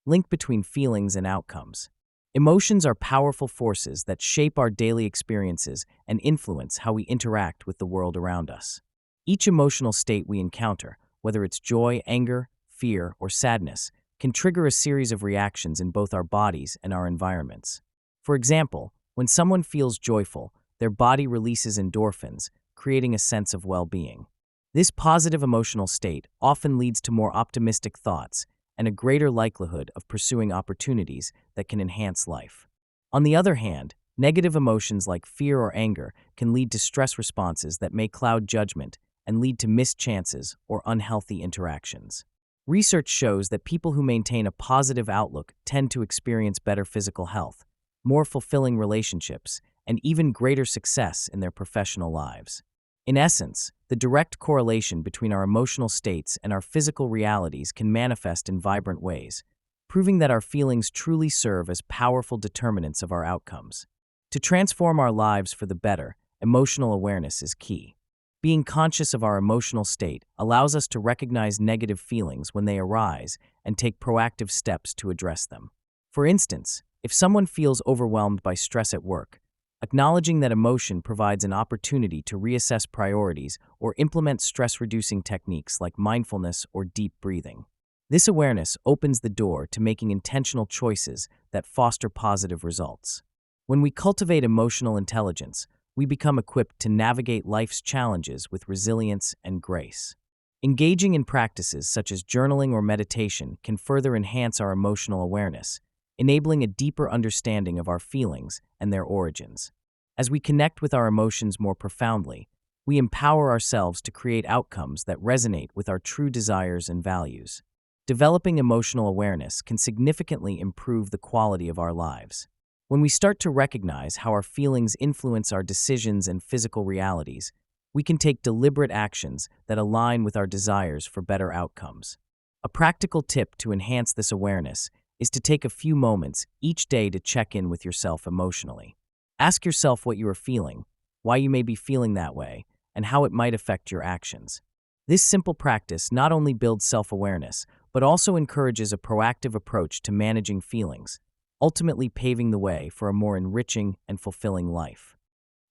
Link between feelings and outcomes. Emotions are powerful forces that shape our daily experiences and influence how we interact with the world around us. Each emotional state we encounter, whether it's joy, anger, fear, or sadness, can trigger a series of reactions in both our bodies and our environments. For example, when someone feels joyful, their body releases endorphins, creating a sense of well-being. This positive emotional state often leads to more optimistic thoughts and a greater likelihood of pursuing opportunities that can enhance life. On the other hand, negative emotions like fear or anger can lead to stress responses that may cloud judgment and lead to missed chances or unhealthy interactions. Research shows that people who maintain a positive outlook tend to experience better physical health, more fulfilling relationships, and even greater success in their professional lives. In essence, the direct correlation between our emotional states and our physical realities can manifest in vibrant ways, proving that our feelings truly serve as powerful determinants of our outcomes. To transform our lives for the better emotional awareness is key. Being conscious of our emotional state allows us to recognize negative feelings when they arise and take proactive steps to address them. For instance, if someone feels overwhelmed by stress at work, acknowledging that emotion provides an opportunity to reassess priorities or implement stress-reducing techniques like mindfulness or deep breathing. This awareness opens the door to making intentional choices that foster positive results. When we cultivate emotional intelligence, we become equipped to navigate life's challenges with resilience and grace. Engaging in practices such as journaling or meditation can further enhance our emotional awareness, enabling a deeper understanding of our feelings and their origins. As we connect with our emotions more profoundly, we empower ourselves to create outcomes that resonate with our true desires and values. Developing emotional awareness can significantly improve the quality of our lives. When we start to recognize how our feelings influence our decisions and physical realities, we can take deliberate actions that align with our desires for better outcomes. A practical tip to enhance this awareness is to take a few moments each day to check in with yourself emotionally. Ask yourself what you are feeling, why you may be feeling that way, and how it might affect your actions. This simple practice not only builds self-awareness, but also encourages a proactive approach to managing feelings, ultimately paving the way for a more enriching and fulfilling life.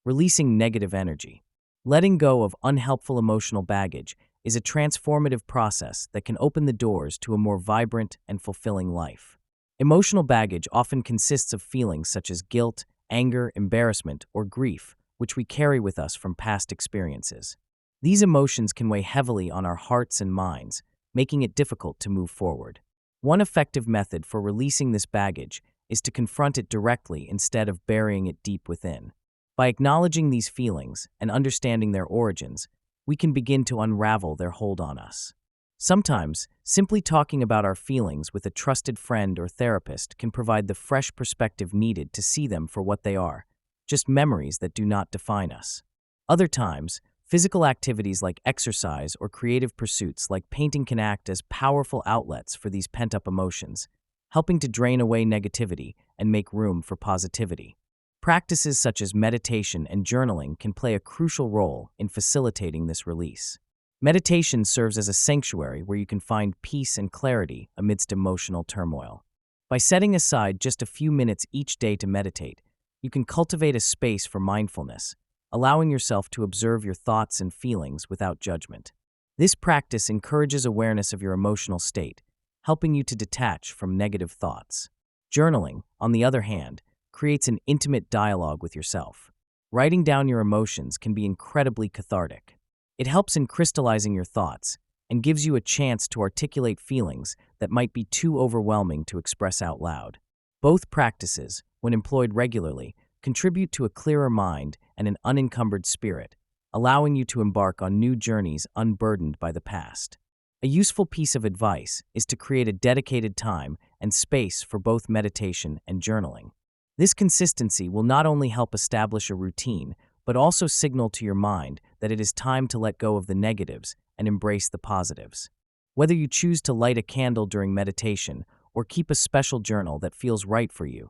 Releasing negative energy. Letting go of unhelpful emotional baggage is a transformative process that can open the doors to a more vibrant and fulfilling life. Emotional baggage often consists of feelings such as guilt, anger, embarrassment, or grief, which we carry with us from past experiences. These emotions can weigh heavily on our hearts and minds, making it difficult to move forward. One effective method for releasing this baggage is to confront it directly instead of burying it deep within. By acknowledging these feelings and understanding their origins, we can begin to unravel their hold on us. Sometimes, simply talking about our feelings with a trusted friend or therapist can provide the fresh perspective needed to see them for what they are, just memories that do not define us. Other times, physical activities like exercise or creative pursuits like painting can act as powerful outlets for these pent-up emotions, helping to drain away negativity and make room for positivity. Practices such as meditation and journaling can play a crucial role in facilitating this release. Meditation serves as a sanctuary where you can find peace and clarity amidst emotional turmoil. By setting aside just a few minutes each day to meditate, you can cultivate a space for mindfulness, allowing yourself to observe your thoughts and feelings without judgment. This practice encourages awareness of your emotional state, helping you to detach from negative thoughts. Journaling, on the other hand, creates an intimate dialogue with yourself. Writing down your emotions can be incredibly cathartic. It helps in crystallizing your thoughts and gives you a chance to articulate feelings that might be too overwhelming to express out loud. Both practices, when employed regularly, contribute to a clearer mind and an unencumbered spirit, allowing you to embark on new journeys unburdened by the past. A useful piece of advice is to create a dedicated time and space for both meditation and journaling. This consistency will not only help establish a routine, but also signal to your mind that it is time to let go of the negatives and embrace the positives. Whether you choose to light a candle during meditation or keep a special journal that feels right for you,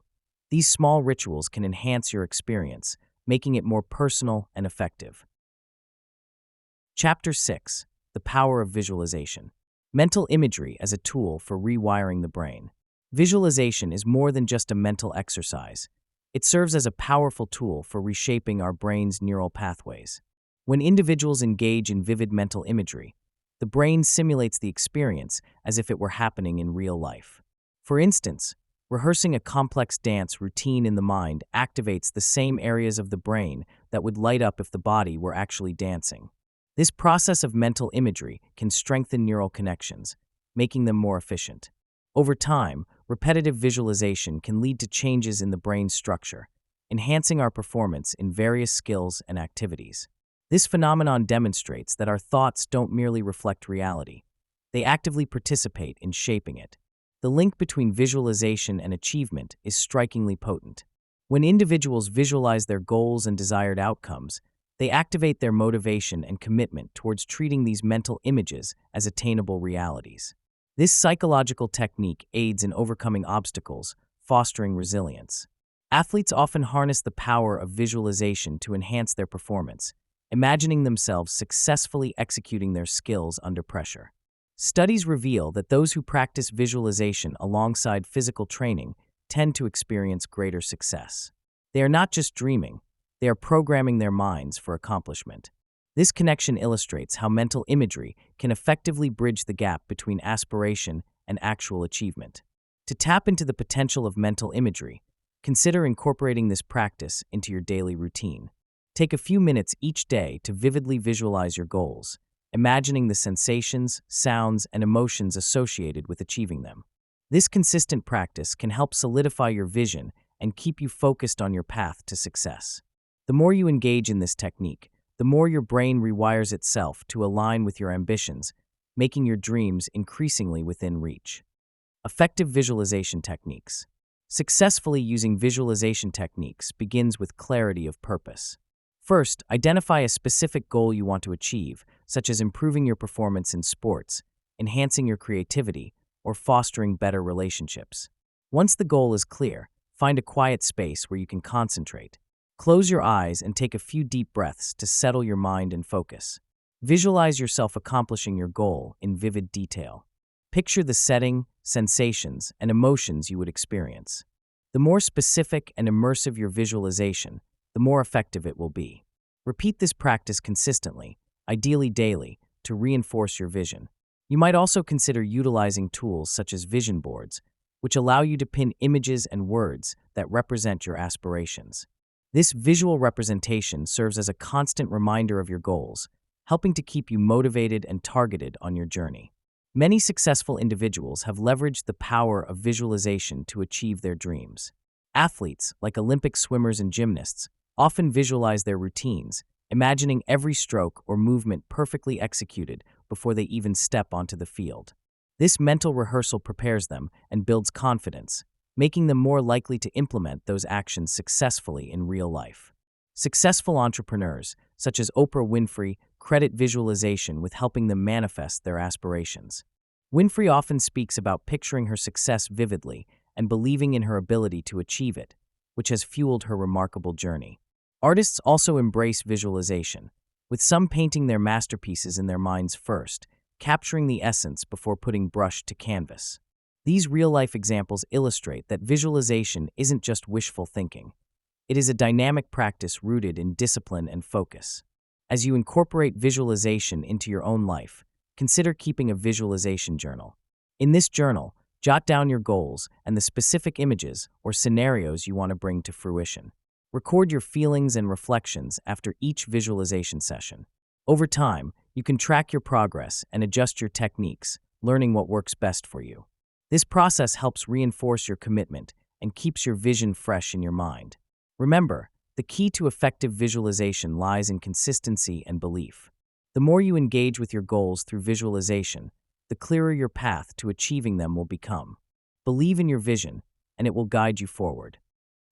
these small rituals can enhance your experience, making it more personal and effective. Chapter 6: The Power of Visualization. Mental imagery as a tool for rewiring the brain. Visualization is more than just a mental exercise. It serves as a powerful tool for reshaping our brain's neural pathways. When individuals engage in vivid mental imagery, the brain simulates the experience as if it were happening in real life. For instance, rehearsing a complex dance routine in the mind activates the same areas of the brain that would light up if the body were actually dancing. This process of mental imagery can strengthen neural connections, making them more efficient. Over time, repetitive visualization can lead to changes in the brain's structure, enhancing our performance in various skills and activities. This phenomenon demonstrates that our thoughts don't merely reflect reality. They actively participate in shaping it. The link between visualization and achievement is strikingly potent. When individuals visualize their goals and desired outcomes, they activate their motivation and commitment towards treating these mental images as attainable realities. This psychological technique aids in overcoming obstacles, fostering resilience. Athletes often harness the power of visualization to enhance their performance, imagining themselves successfully executing their skills under pressure. Studies reveal that those who practice visualization alongside physical training tend to experience greater success. They are not just dreaming, they are programming their minds for accomplishment. This connection illustrates how mental imagery can effectively bridge the gap between aspiration and actual achievement. To tap into the potential of mental imagery, consider incorporating this practice into your daily routine. Take a few minutes each day to vividly visualize your goals, imagining the sensations, sounds, and emotions associated with achieving them. This consistent practice can help solidify your vision and keep you focused on your path to success. The more you engage in this technique, the more your brain rewires itself to align with your ambitions, making your dreams increasingly within reach. Effective visualization techniques. Successfully using visualization techniques begins with clarity of purpose. First, identify a specific goal you want to achieve, such as improving your performance in sports, enhancing your creativity, or fostering better relationships. Once the goal is clear, find a quiet space where you can concentrate. Close your eyes and take a few deep breaths to settle your mind and focus. Visualize yourself accomplishing your goal in vivid detail. Picture the setting, sensations, and emotions you would experience. The more specific and immersive your visualization, the more effective it will be. Repeat this practice consistently, ideally daily, to reinforce your vision. You might also consider utilizing tools such as vision boards, which allow you to pin images and words that represent your aspirations. This visual representation serves as a constant reminder of your goals, helping to keep you motivated and targeted on your journey. Many successful individuals have leveraged the power of visualization to achieve their dreams. Athletes, like Olympic swimmers and gymnasts, often visualize their routines, imagining every stroke or movement perfectly executed before they even step onto the field. This mental rehearsal prepares them and builds confidence, making them more likely to implement those actions successfully in real life. Successful entrepreneurs, such as Oprah Winfrey, credit visualization with helping them manifest their aspirations. Winfrey often speaks about picturing her success vividly and believing in her ability to achieve it, which has fueled her remarkable journey. Artists also embrace visualization, with some painting their masterpieces in their minds first, capturing the essence before putting brush to canvas. These real-life examples illustrate that visualization isn't just wishful thinking. It is a dynamic practice rooted in discipline and focus. As you incorporate visualization into your own life, consider keeping a visualization journal. In this journal, jot down your goals and the specific images or scenarios you want to bring to fruition. Record your feelings and reflections after each visualization session. Over time, you can track your progress and adjust your techniques, learning what works best for you. This process helps reinforce your commitment and keeps your vision fresh in your mind. Remember, the key to effective visualization lies in consistency and belief. The more you engage with your goals through visualization, the clearer your path to achieving them will become. Believe in your vision, and it will guide you forward.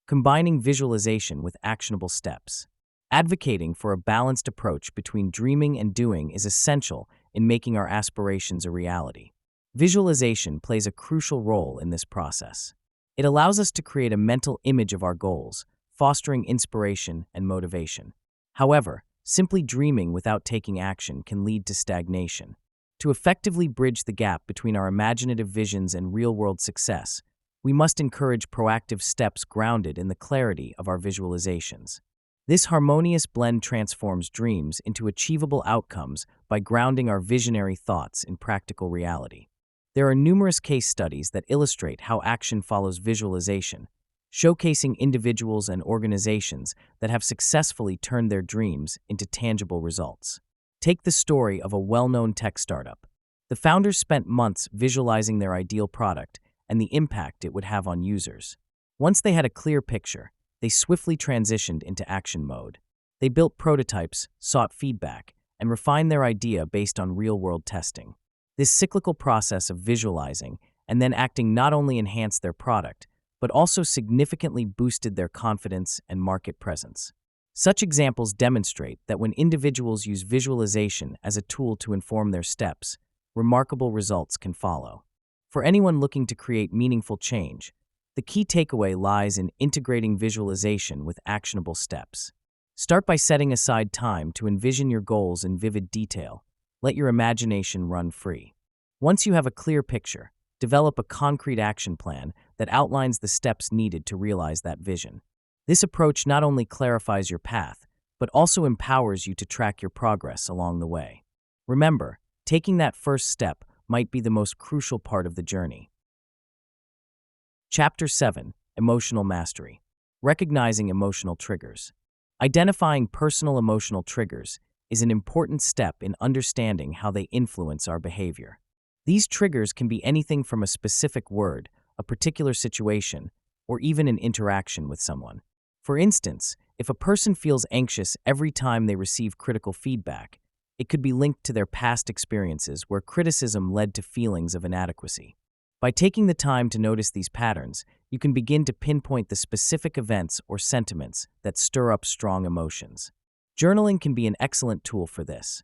Combining visualization with actionable steps. Advocating for a balanced approach between dreaming and doing is essential in making our aspirations a reality. Visualization plays a crucial role in this process. It allows us to create a mental image of our goals, fostering inspiration and motivation. However, simply dreaming without taking action can lead to stagnation. To effectively bridge the gap between our imaginative visions and real-world success, we must encourage proactive steps grounded in the clarity of our visualizations. This harmonious blend transforms dreams into achievable outcomes by grounding our visionary thoughts in practical reality. There are numerous case studies that illustrate how action follows visualization, showcasing individuals and organizations that have successfully turned their dreams into tangible results. Take the story of a well-known tech startup. The founders spent months visualizing their ideal product and the impact it would have on users. Once they had a clear picture, they swiftly transitioned into action mode. They built prototypes, sought feedback, and refined their idea based on real-world testing. This cyclical process of visualizing and then acting not only enhanced their product, but also significantly boosted their confidence and market presence. Such examples demonstrate that when individuals use visualization as a tool to inform their steps, remarkable results can follow. For anyone looking to create meaningful change, The key takeaway lies in integrating visualization with actionable steps. Start by setting aside time to envision your goals in vivid detail. Let your imagination run free. Once you have a clear picture, develop a concrete action plan that outlines the steps needed to realize that vision. This approach not only clarifies your path, but also empowers you to track your progress along the way. Remember, taking that first step might be the most crucial part of the journey. Chapter 7: Emotional Mastery. Recognizing emotional triggers. Identifying personal emotional triggers is an important step in understanding how they influence our behavior. These triggers can be anything from a specific word, a particular situation, or even an interaction with someone. For instance, if a person feels anxious every time they receive critical feedback, it could be linked to their past experiences where criticism led to feelings of inadequacy. By taking the time to notice these patterns, you can begin to pinpoint the specific events or sentiments that stir up strong emotions. Journaling can be an excellent tool for this.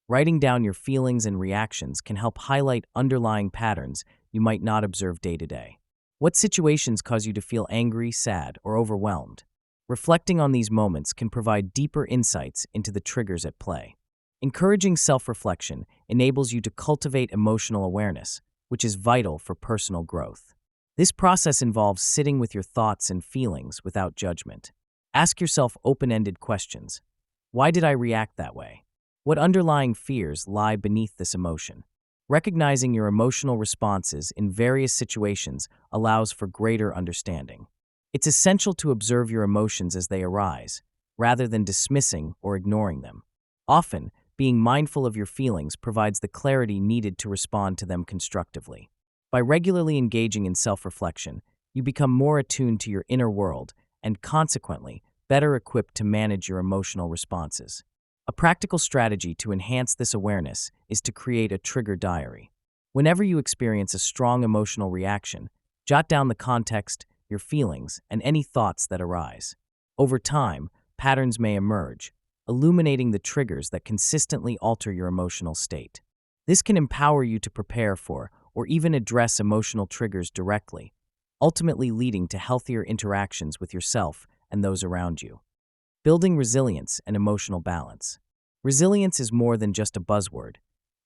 Writing down your feelings and reactions can help highlight underlying patterns you might not observe day to day. What situations cause you to feel angry, sad, or overwhelmed? Reflecting on these moments can provide deeper insights into the triggers at play. Encouraging self-reflection enables you to cultivate emotional awareness, which is vital for personal growth. This process involves sitting with your thoughts and feelings without judgment. Ask yourself open-ended questions. Why did I react that way? What underlying fears lie beneath this emotion? Recognizing your emotional responses in various situations allows for greater understanding. It's essential to observe your emotions as they arise, rather than dismissing or ignoring them. Often, being mindful of your feelings provides the clarity needed to respond to them constructively. By regularly engaging in self-reflection, you become more attuned to your inner world and, consequently, better equipped to manage your emotional responses. A practical strategy to enhance this awareness is to create a trigger diary. Whenever you experience a strong emotional reaction, jot down the context, your feelings, and any thoughts that arise. Over time, patterns may emerge, illuminating the triggers that consistently alter your emotional state. This can empower you to prepare for or even address emotional triggers directly, ultimately leading to healthier interactions with yourself and those around you. Building resilience and emotional balance. Resilience is more than just a buzzword.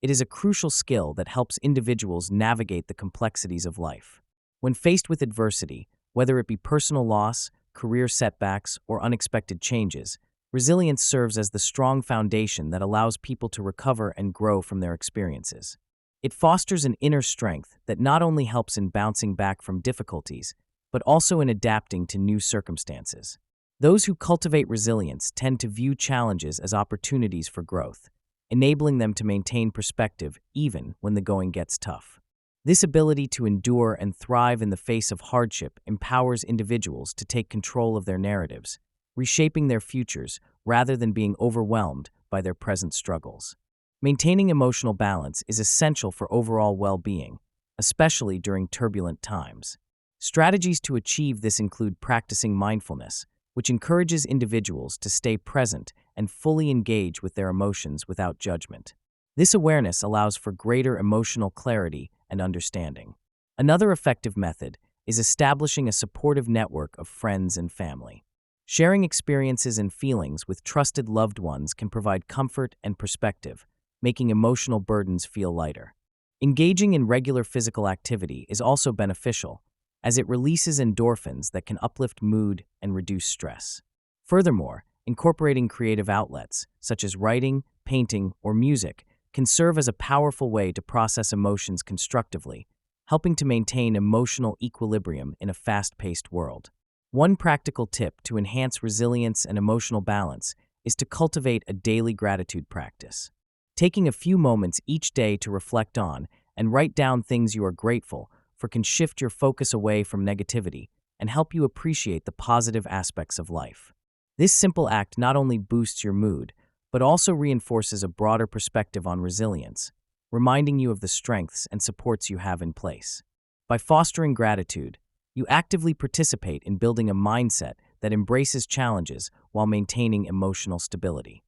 It is a crucial skill that helps individuals navigate the complexities of life. When faced with adversity, whether it be personal loss, career setbacks, or unexpected changes, resilience serves as the strong foundation that allows people to recover and grow from their experiences. It fosters an inner strength that not only helps in bouncing back from difficulties, but also in adapting to new circumstances. Those who cultivate resilience tend to view challenges as opportunities for growth, enabling them to maintain perspective even when the going gets tough. This ability to endure and thrive in the face of hardship empowers individuals to take control of their narratives, reshaping their futures rather than being overwhelmed by their present struggles. Maintaining emotional balance is essential for overall well-being, especially during turbulent times. Strategies to achieve this include practicing mindfulness, which encourages individuals to stay present and fully engage with their emotions without judgment. This awareness allows for greater emotional clarity and understanding. Another effective method is establishing a supportive network of friends and family. Sharing experiences and feelings with trusted loved ones can provide comfort and perspective, making emotional burdens feel lighter. Engaging in regular physical activity is also beneficial, as it releases endorphins that can uplift mood and reduce stress. Furthermore, incorporating creative outlets, such as writing, painting, or music, can serve as a powerful way to process emotions constructively, helping to maintain emotional equilibrium in a fast-paced world. One practical tip to enhance resilience and emotional balance is to cultivate a daily gratitude practice. Taking a few moments each day to reflect on and write down things you are grateful for can shift your focus away from negativity and help you appreciate the positive aspects of life. This simple act not only boosts your mood, but also reinforces a broader perspective on resilience, reminding you of the strengths and supports you have in place. By fostering gratitude, you actively participate in building a mindset that embraces challenges while maintaining emotional stability.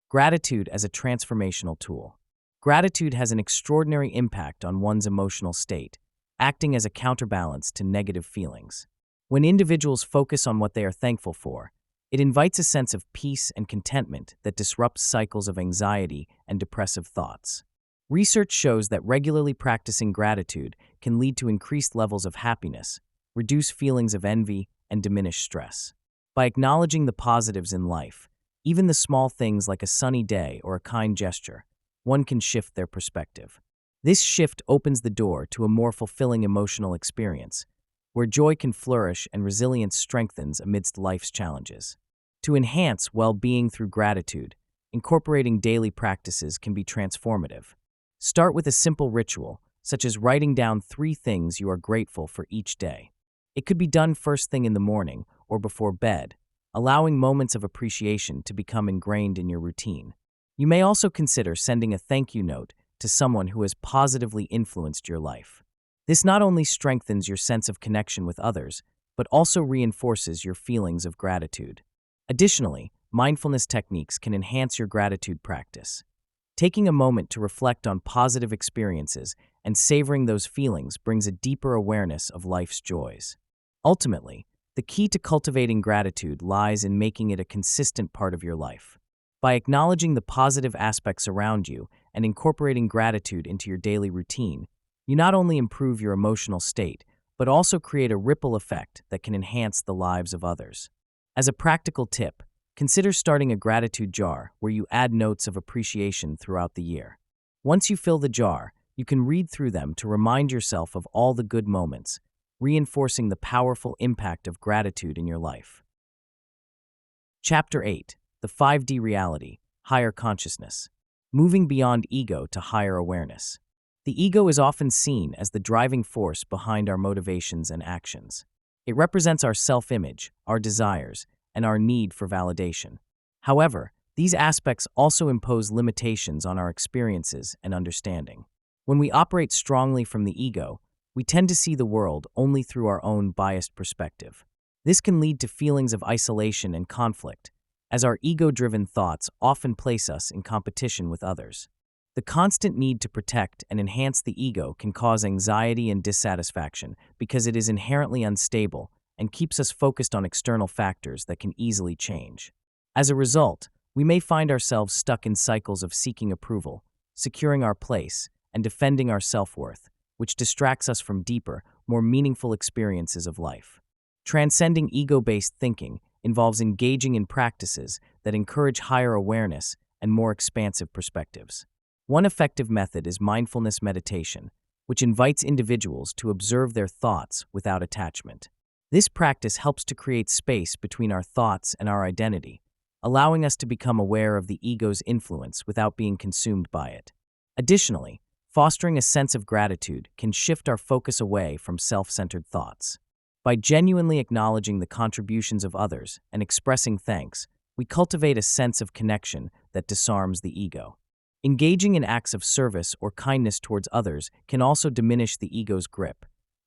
Gratitude as a transformational tool. Gratitude has an extraordinary impact on one's emotional state, acting as a counterbalance to negative feelings. When individuals focus on what they are thankful for, it invites a sense of peace and contentment that disrupts cycles of anxiety and depressive thoughts. Research shows that regularly practicing gratitude can lead to increased levels of happiness, reduce feelings of envy, and diminish stress. By acknowledging the positives in life, even the small things like a sunny day or a kind gesture, one can shift their perspective. This shift opens the door to a more fulfilling emotional experience, where joy can flourish and resilience strengthens amidst life's challenges. To enhance well-being through gratitude, incorporating daily practices can be transformative. Start with a simple ritual, such as writing down 3 things you are grateful for each day. It could be done first thing in the morning or before bed, allowing moments of appreciation to become ingrained in your routine. You may also consider sending a thank you note to someone who has positively influenced your life. This not only strengthens your sense of connection with others, but also reinforces your feelings of gratitude. Additionally, mindfulness techniques can enhance your gratitude practice. Taking a moment to reflect on positive experiences and savoring those feelings brings a deeper awareness of life's joys. Ultimately, the key to cultivating gratitude lies in making it a consistent part of your life. By acknowledging the positive aspects around you and incorporating gratitude into your daily routine, you not only improve your emotional state, but also create a ripple effect that can enhance the lives of others. As a practical tip, consider starting a gratitude jar where you add notes of appreciation throughout the year. Once you fill the jar, you can read through them to remind yourself of all the good moments, reinforcing the powerful impact of gratitude in your life. Chapter 8: The 5D Reality, Higher Consciousness. Moving beyond ego to higher awareness. The ego is often seen as the driving force behind our motivations and actions. It represents our self-image, our desires, and our need for validation. However, these aspects also impose limitations on our experiences and understanding. When we operate strongly from the ego, we tend to see the world only through our own biased perspective. This can lead to feelings of isolation and conflict, as our ego-driven thoughts often place us in competition with others. The constant need to protect and enhance the ego can cause anxiety and dissatisfaction because it is inherently unstable and keeps us focused on external factors that can easily change. As a result, we may find ourselves stuck in cycles of seeking approval, securing our place, and defending our self-worth, which distracts us from deeper, more meaningful experiences of life. Transcending ego-based thinking involves engaging in practices that encourage higher awareness and more expansive perspectives. One effective method is mindfulness meditation, which invites individuals to observe their thoughts without attachment. This practice helps to create space between our thoughts and our identity, allowing us to become aware of the ego's influence without being consumed by it. Additionally, fostering a sense of gratitude can shift our focus away from self-centered thoughts. By genuinely acknowledging the contributions of others and expressing thanks, we cultivate a sense of connection that disarms the ego. Engaging in acts of service or kindness towards others can also diminish the ego's grip,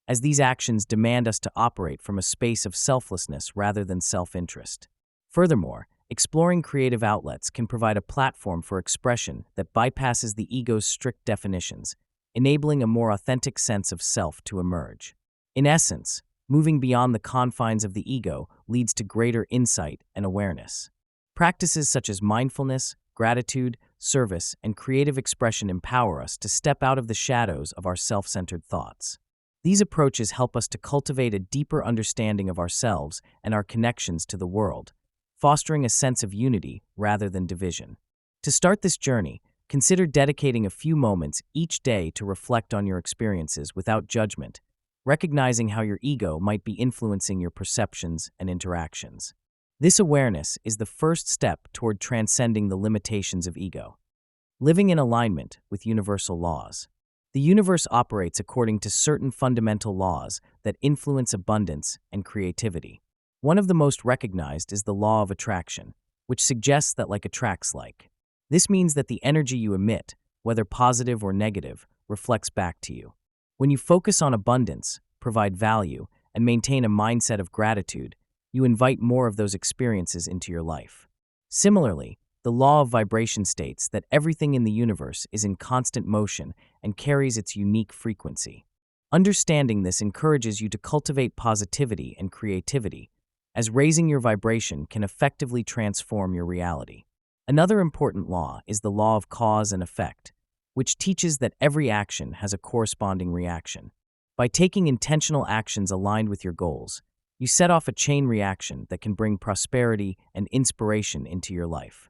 as these actions demand us to operate from a space of selflessness rather than self-interest. Furthermore, exploring creative outlets can provide a platform for expression that bypasses the ego's strict definitions, enabling a more authentic sense of self to emerge. In essence, moving beyond the confines of the ego leads to greater insight and awareness. Practices such as mindfulness, gratitude, service, and creative expression empower us to step out of the shadows of our self-centered thoughts. These approaches help us to cultivate a deeper understanding of ourselves and our connections to the world, fostering a sense of unity rather than division. To start this journey, consider dedicating a few moments each day to reflect on your experiences without judgment, recognizing how your ego might be influencing your perceptions and interactions. This awareness is the first step toward transcending the limitations of ego. Living in alignment with universal laws. The universe operates according to certain fundamental laws that influence abundance and creativity. One of the most recognized is the law of attraction, which suggests that like attracts like. This means that the energy you emit, whether positive or negative, reflects back to you. When you focus on abundance, provide value, and maintain a mindset of gratitude, you invite more of those experiences into your life. Similarly, the law of vibration states that everything in the universe is in constant motion and carries its unique frequency. Understanding this encourages you to cultivate positivity and creativity, as raising your vibration can effectively transform your reality. Another important law is the law of cause and effect, which teaches that every action has a corresponding reaction. By taking intentional actions aligned with your goals, you set off a chain reaction that can bring prosperity and inspiration into your life.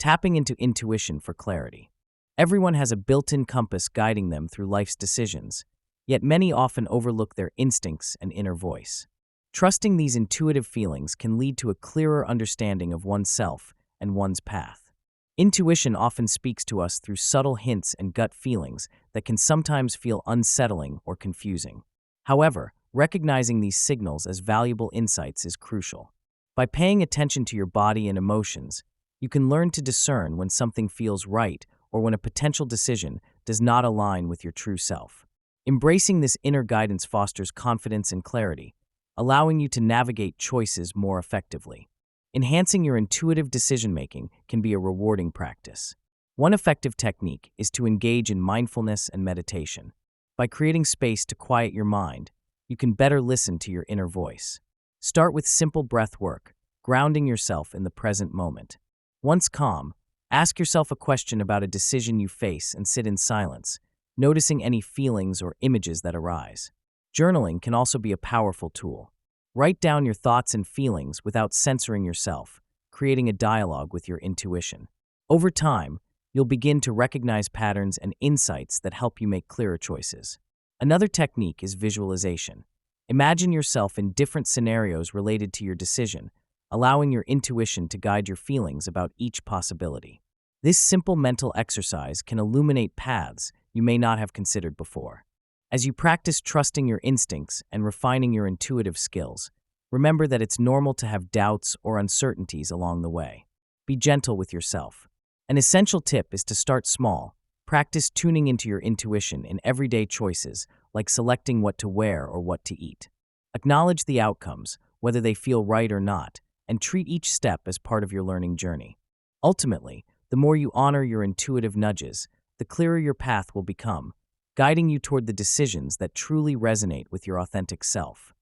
Tapping into intuition for clarity. Everyone has a built-in compass guiding them through life's decisions, yet many often overlook their instincts and inner voice. Trusting these intuitive feelings can lead to a clearer understanding of oneself and one's path. Intuition often speaks to us through subtle hints and gut feelings that can sometimes feel unsettling or confusing. However, recognizing these signals as valuable insights is crucial. By paying attention to your body and emotions, you can learn to discern when something feels right or when a potential decision does not align with your true self. Embracing this inner guidance fosters confidence and clarity, allowing you to navigate choices more effectively. Enhancing your intuitive decision-making can be a rewarding practice. One effective technique is to engage in mindfulness and meditation. By creating space to quiet your mind, you can better listen to your inner voice. Start with simple breath work, grounding yourself in the present moment. Once calm, ask yourself a question about a decision you face and sit in silence, noticing any feelings or images that arise. Journaling can also be a powerful tool. Write down your thoughts and feelings without censoring yourself, creating a dialogue with your intuition. Over time, you'll begin to recognize patterns and insights that help you make clearer choices. Another technique is visualization. Imagine yourself in different scenarios related to your decision, allowing your intuition to guide your feelings about each possibility. This simple mental exercise can illuminate paths you may not have considered before. As you practice trusting your instincts and refining your intuitive skills, remember that it's normal to have doubts or uncertainties along the way. Be gentle with yourself. An essential tip is to start small. Practice tuning into your intuition in everyday choices, like selecting what to wear or what to eat. Acknowledge the outcomes, whether they feel right or not, and treat each step as part of your learning journey. Ultimately, the more you honor your intuitive nudges, the clearer your path will become, guiding you toward the decisions that truly resonate with your authentic self.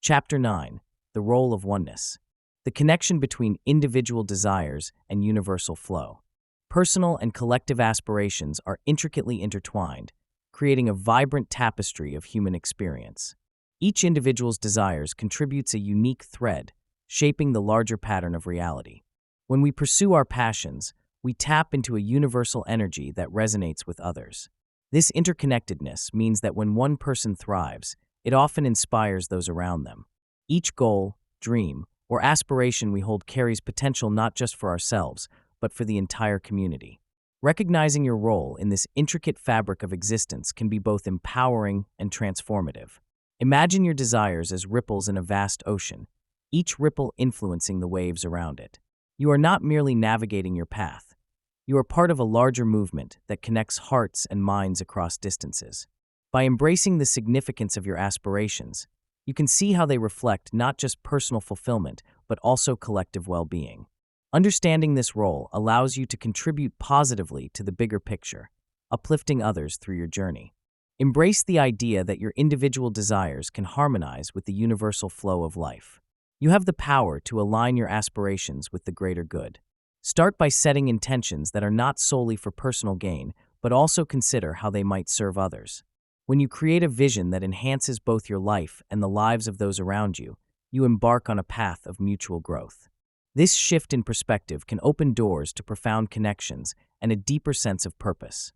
Chapter 9. The Role of Oneness. The connection between individual desires and universal flow. Personal and collective aspirations are intricately intertwined, creating a vibrant tapestry of human experience. Each individual's desires contributes a unique thread, shaping the larger pattern of reality. When we pursue our passions, we tap into a universal energy that resonates with others. This interconnectedness means that when one person thrives, it often inspires those around them. Each goal, dream, or aspiration we hold carries potential not just for ourselves, but for the entire community. Recognizing your role in this intricate fabric of existence can be both empowering and transformative. Imagine your desires as ripples in a vast ocean, each ripple influencing the waves around it. You are not merely navigating your path. You are part of a larger movement that connects hearts and minds across distances. By embracing the significance of your aspirations, you can see how they reflect not just personal fulfillment, but also collective well-being. Understanding this role allows you to contribute positively to the bigger picture, uplifting others through your journey. Embrace the idea that your individual desires can harmonize with the universal flow of life. You have the power to align your aspirations with the greater good. Start by setting intentions that are not solely for personal gain, but also consider how they might serve others. When you create a vision that enhances both your life and the lives of those around you, you embark on a path of mutual growth. This shift in perspective can open doors to profound connections and a deeper sense of purpose.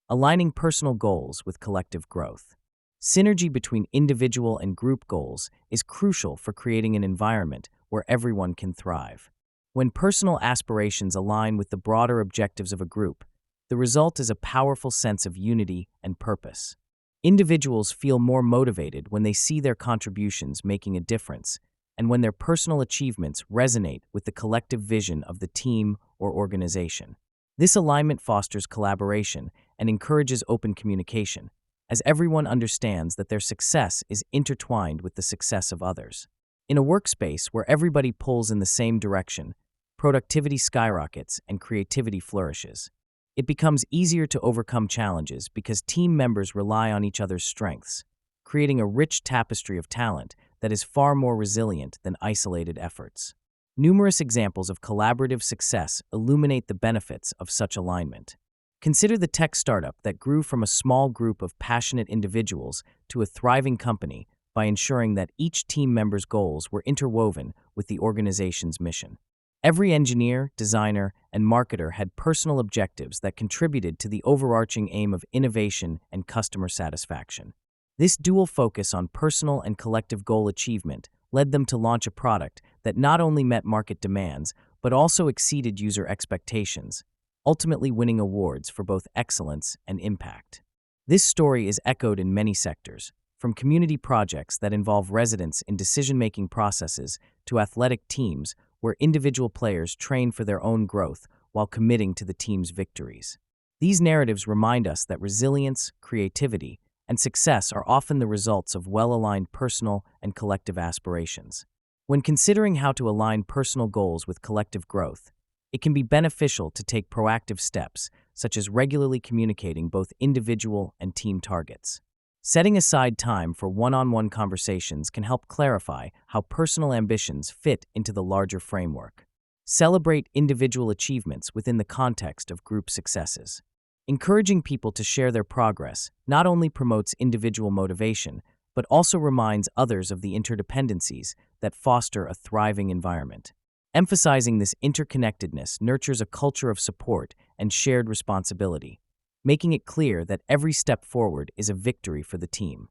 Aligning personal goals with collective growth. Synergy between individual and group goals is crucial for creating an environment where everyone can thrive. When personal aspirations align with the broader objectives of a group, the result is a powerful sense of unity and purpose. Individuals feel more motivated when they see their contributions making a difference, and when their personal achievements resonate with the collective vision of the team or organization. This alignment fosters collaboration and encourages open communication, as everyone understands that their success is intertwined with the success of others. In a workspace where everybody pulls in the same direction, productivity skyrockets and creativity flourishes. It becomes easier to overcome challenges because team members rely on each other's strengths, creating a rich tapestry of talent that is far more resilient than isolated efforts. Numerous examples of collaborative success illuminate the benefits of such alignment. Consider the tech startup that grew from a small group of passionate individuals to a thriving company by ensuring that each team member's goals were interwoven with the organization's mission. Every engineer, designer, and marketer had personal objectives that contributed to the overarching aim of innovation and customer satisfaction. This dual focus on personal and collective goal achievement led them to launch a product that not only met market demands, but also exceeded user expectations, ultimately winning awards for both excellence and impact. This story is echoed in many sectors, from community projects that involve residents in decision-making processes to athletic teams where individual players train for their own growth while committing to the team's victories. These narratives remind us that resilience, creativity, and success are often the results of well-aligned personal and collective aspirations. When considering how to align personal goals with collective growth, it can be beneficial to take proactive steps, such as regularly communicating both individual and team targets. Setting aside time for one-on-one conversations can help clarify how personal ambitions fit into the larger framework. Celebrate individual achievements within the context of group successes. Encouraging people to share their progress not only promotes individual motivation, but also reminds others of the interdependencies that foster a thriving environment. Emphasizing this interconnectedness nurtures a culture of support and shared responsibility, making it clear that every step forward is a victory for the team.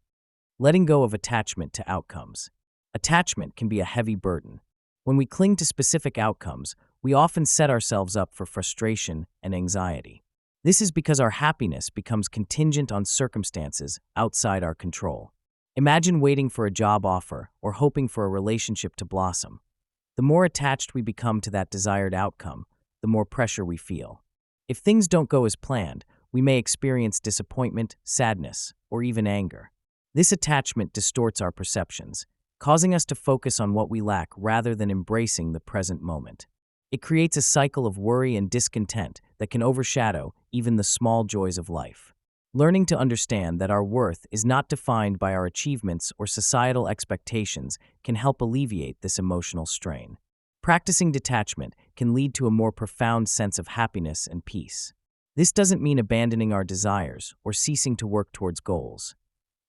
Letting go of attachment to outcomes. Attachment can be a heavy burden. When we cling to specific outcomes, we often set ourselves up for frustration and anxiety. This is because our happiness becomes contingent on circumstances outside our control. Imagine waiting for a job offer or hoping for a relationship to blossom. The more attached we become to that desired outcome, the more pressure we feel. If things don't go as planned, we may experience disappointment, sadness, or even anger. This attachment distorts our perceptions, causing us to focus on what we lack rather than embracing the present moment. It creates a cycle of worry and discontent that can overshadow even the small joys of life. Learning to understand that our worth is not defined by our achievements or societal expectations can help alleviate this emotional strain. Practicing detachment can lead to a more profound sense of happiness and peace. This doesn't mean abandoning our desires or ceasing to work towards goals.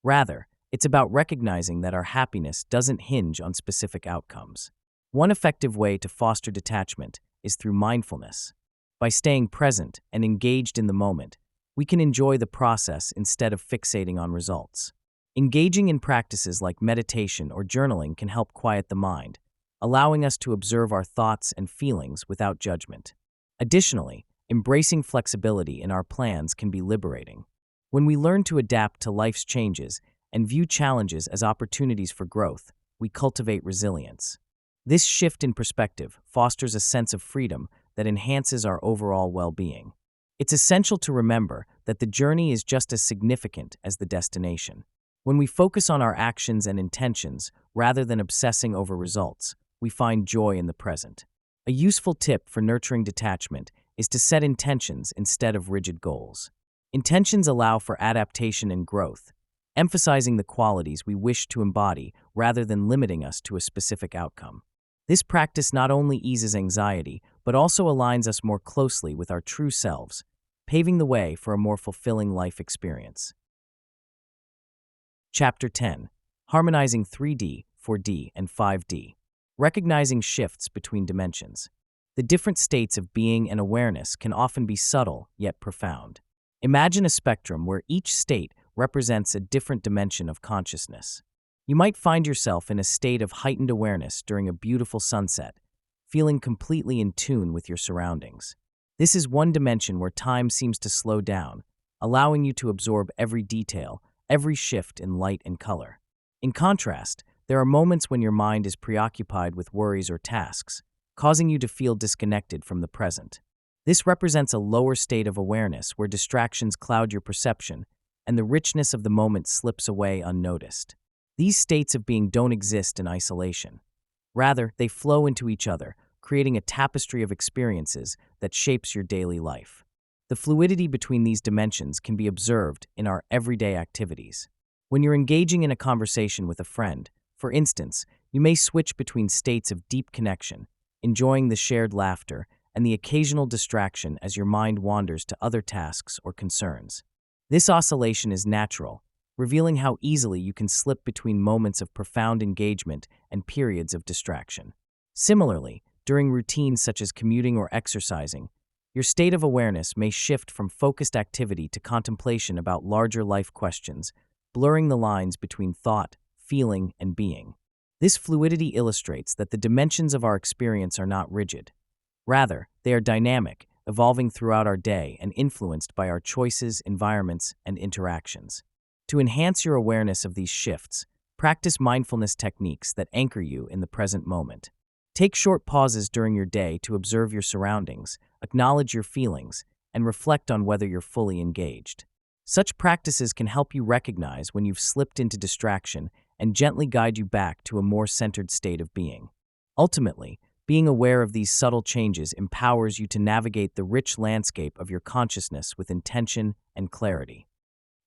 Rather, it's about recognizing that our happiness doesn't hinge on specific outcomes. One effective way to foster detachment is through mindfulness. By staying present and engaged in the moment, we can enjoy the process instead of fixating on results. Engaging in practices like meditation or journaling can help quiet the mind, allowing us to observe our thoughts and feelings without judgment. Additionally, embracing flexibility in our plans can be liberating. When we learn to adapt to life's changes and view challenges as opportunities for growth, we cultivate resilience. This shift in perspective fosters a sense of freedom that enhances our overall well-being. It's essential to remember that the journey is just as significant as the destination. When we focus on our actions and intentions rather than obsessing over results, we find joy in the present. A useful tip for nurturing detachment is to set intentions instead of rigid goals. Intentions allow for adaptation and growth, emphasizing the qualities we wish to embody rather than limiting us to a specific outcome. This practice not only eases anxiety, but also aligns us more closely with our true selves, paving the way for a more fulfilling life experience. Chapter 10. Harmonizing 3D, 4D, and 5D. Recognizing shifts between dimensions. The different states of being and awareness can often be subtle yet profound. Imagine a spectrum where each state represents a different dimension of consciousness. You might find yourself in a state of heightened awareness during a beautiful sunset, feeling completely in tune with your surroundings. This is one dimension where time seems to slow down, allowing you to absorb every detail, every shift in light and color. In contrast, there are moments when your mind is preoccupied with worries or tasks, causing you to feel disconnected from the present. This represents a lower state of awareness where distractions cloud your perception and the richness of the moment slips away unnoticed. These states of being don't exist in isolation. Rather, they flow into each other, creating a tapestry of experiences that shapes your daily life. The fluidity between these dimensions can be observed in our everyday activities. When you're engaging in a conversation with a friend, for instance, you may switch between states of deep connection, enjoying the shared laughter and the occasional distraction as your mind wanders to other tasks or concerns. This oscillation is natural, revealing how easily you can slip between moments of profound engagement and periods of distraction. Similarly, during routines such as commuting or exercising, your state of awareness may shift from focused activity to contemplation about larger life questions, blurring the lines between thought, feeling, and being. This fluidity illustrates that the dimensions of our experience are not rigid. Rather, they are dynamic, evolving throughout our day and influenced by our choices, environments, and interactions. To enhance your awareness of these shifts, practice mindfulness techniques that anchor you in the present moment. Take short pauses during your day to observe your surroundings, acknowledge your feelings, and reflect on whether you're fully engaged. Such practices can help you recognize when you've slipped into distraction and gently guide you back to a more centered state of being. Ultimately, being aware of these subtle changes empowers you to navigate the rich landscape of your consciousness with intention and clarity.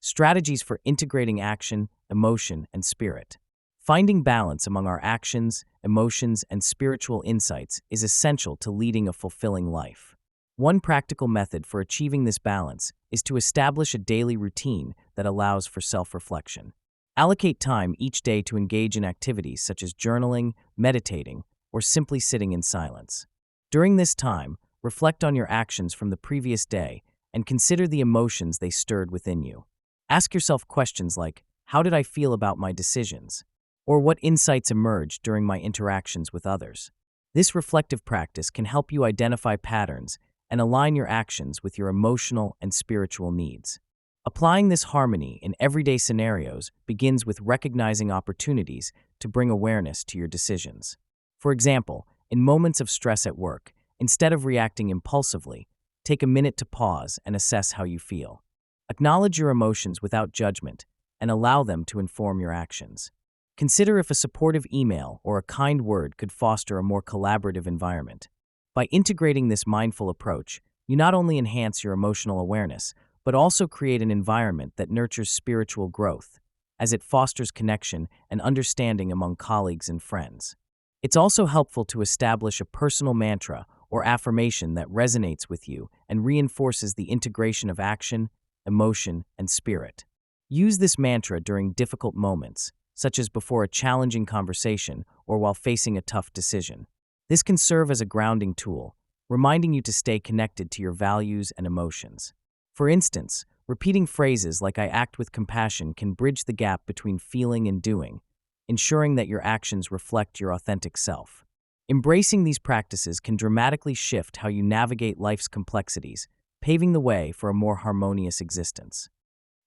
Strategies for integrating action, emotion, and spirit. Finding balance among our actions, emotions, and spiritual insights is essential to leading a fulfilling life. One practical method for achieving this balance is to establish a daily routine that allows for self-reflection. Allocate time each day to engage in activities such as journaling, meditating, or simply sitting in silence. During this time, reflect on your actions from the previous day and consider the emotions they stirred within you. Ask yourself questions like, how did I feel about my decisions? Or what insights emerged during my interactions with others? This reflective practice can help you identify patterns and align your actions with your emotional and spiritual needs. Applying this harmony in everyday scenarios begins with recognizing opportunities to bring awareness to your decisions. For example, in moments of stress at work, instead of reacting impulsively, take a minute to pause and assess how you feel. Acknowledge your emotions without judgment and allow them to inform your actions. Consider if a supportive email or a kind word could foster a more collaborative environment. By integrating this mindful approach, you not only enhance your emotional awareness, but also create an environment that nurtures spiritual growth, as it fosters connection and understanding among colleagues and friends. It's also helpful to establish a personal mantra or affirmation that resonates with you and reinforces the integration of action, emotion, and spirit. Use this mantra during difficult moments, such as before a challenging conversation or while facing a tough decision. This can serve as a grounding tool, reminding you to stay connected to your values and emotions. For instance, repeating phrases like "I act with compassion" can bridge the gap between feeling and doing, ensuring that your actions reflect your authentic self. Embracing these practices can dramatically shift how you navigate life's complexities, paving the way for a more harmonious existence.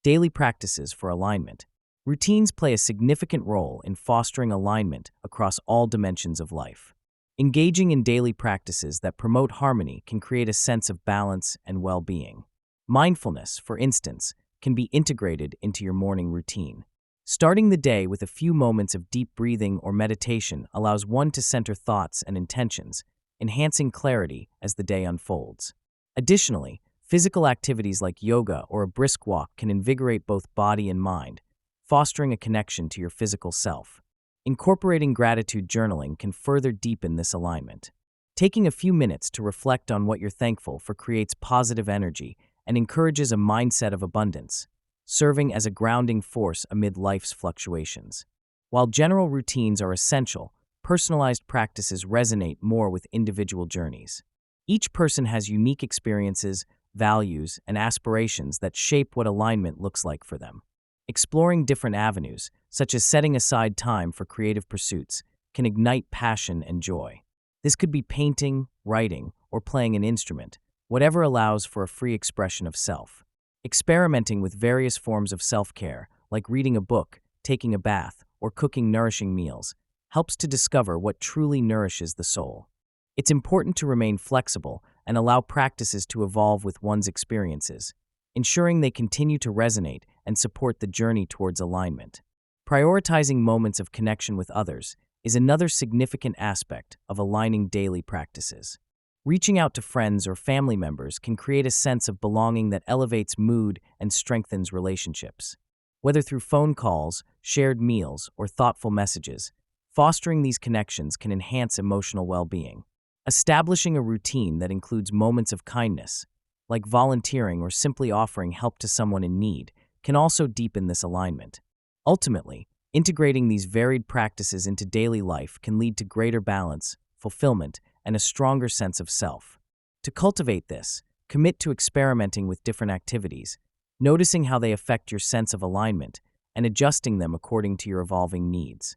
Daily practices for alignment. Routines play a significant role in fostering alignment across all dimensions of life. Engaging in daily practices that promote harmony can create a sense of balance and well-being. Mindfulness, for instance, can be integrated into your morning routine. Starting the day with a few moments of deep breathing or meditation allows one to center thoughts and intentions, enhancing clarity as the day unfolds. Additionally, physical activities like yoga or a brisk walk can invigorate both body and mind, fostering a connection to your physical self. Incorporating gratitude journaling can further deepen this alignment. Taking a few minutes to reflect on what you're thankful for creates positive energy and encourages a mindset of abundance, serving as a grounding force amid life's fluctuations. While general routines are essential, personalized practices resonate more with individual journeys. Each person has unique experiences, values, and aspirations that shape what alignment looks like for them. Exploring different avenues, such as setting aside time for creative pursuits, can ignite passion and joy. This could be painting, writing, or playing an instrument, whatever allows for a free expression of self. Experimenting with various forms of self-care, like reading a book, taking a bath, or cooking nourishing meals, helps to discover what truly nourishes the soul. It's important to remain flexible and allow practices to evolve with one's experiences, ensuring they continue to resonate and support the journey towards alignment. Prioritizing moments of connection with others is another significant aspect of aligning daily practices. Reaching out to friends or family members can create a sense of belonging that elevates mood and strengthens relationships. Whether through phone calls, shared meals, or thoughtful messages, fostering these connections can enhance emotional well-being. Establishing a routine that includes moments of kindness, like volunteering or simply offering help to someone in need, can also deepen this alignment. Ultimately, integrating these varied practices into daily life can lead to greater balance, fulfillment, and a stronger sense of self. To cultivate this, commit to experimenting with different activities, noticing how they affect your sense of alignment, and adjusting them according to your evolving needs.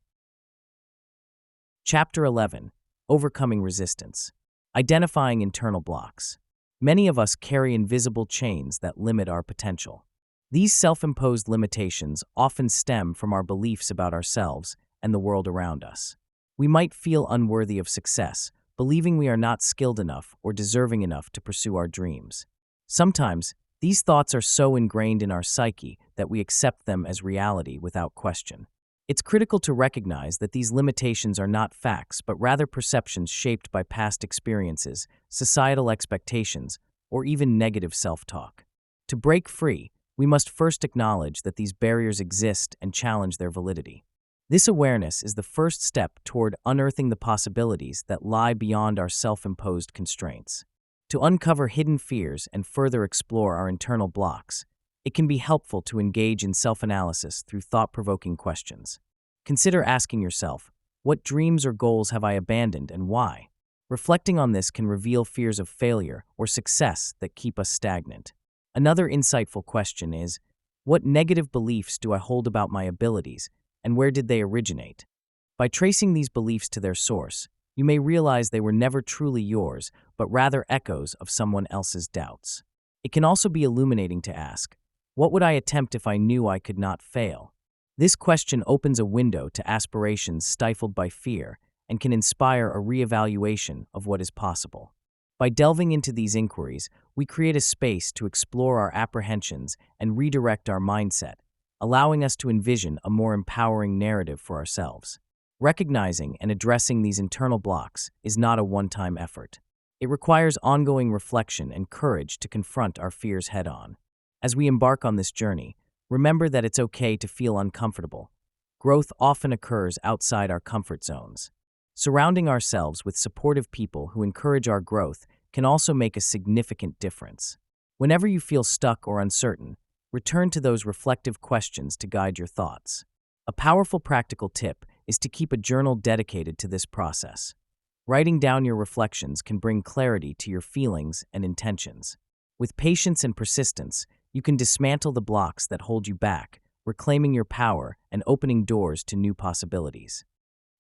Chapter 11. Overcoming Resistance. Identifying Internal Blocks. Many of us carry invisible chains that limit our potential. These self-imposed limitations often stem from our beliefs about ourselves and the world around us. We might feel unworthy of success, believing we are not skilled enough or deserving enough to pursue our dreams. Sometimes, these thoughts are so ingrained in our psyche that we accept them as reality without question. It's critical to recognize that these limitations are not facts, but rather perceptions shaped by past experiences, societal expectations, or even negative self-talk. To break free, we must first acknowledge that these barriers exist and challenge their validity. This awareness is the first step toward unearthing the possibilities that lie beyond our self-imposed constraints. To uncover hidden fears and further explore our internal blocks, it can be helpful to engage in self-analysis through thought-provoking questions. Consider asking yourself, what dreams or goals have I abandoned and why? Reflecting on this can reveal fears of failure or success that keep us stagnant. Another insightful question is, what negative beliefs do I hold about my abilities, and where did they originate? By tracing these beliefs to their source, you may realize they were never truly yours, but rather echoes of someone else's doubts. It can also be illuminating to ask, what would I attempt if I knew I could not fail? This question opens a window to aspirations stifled by fear and can inspire a reevaluation of what is possible. By delving into these inquiries, we create a space to explore our apprehensions and redirect our mindset, allowing us to envision a more empowering narrative for ourselves. Recognizing and addressing these internal blocks is not a one-time effort. It requires ongoing reflection and courage to confront our fears head-on. As we embark on this journey, remember that it's okay to feel uncomfortable. Growth often occurs outside our comfort zones. Surrounding ourselves with supportive people who encourage our growth can also make a significant difference. Whenever you feel stuck or uncertain, return to those reflective questions to guide your thoughts. A powerful practical tip is to keep a journal dedicated to this process. Writing down your reflections can bring clarity to your feelings and intentions. With patience and persistence, you can dismantle the blocks that hold you back, reclaiming your power and opening doors to new possibilities.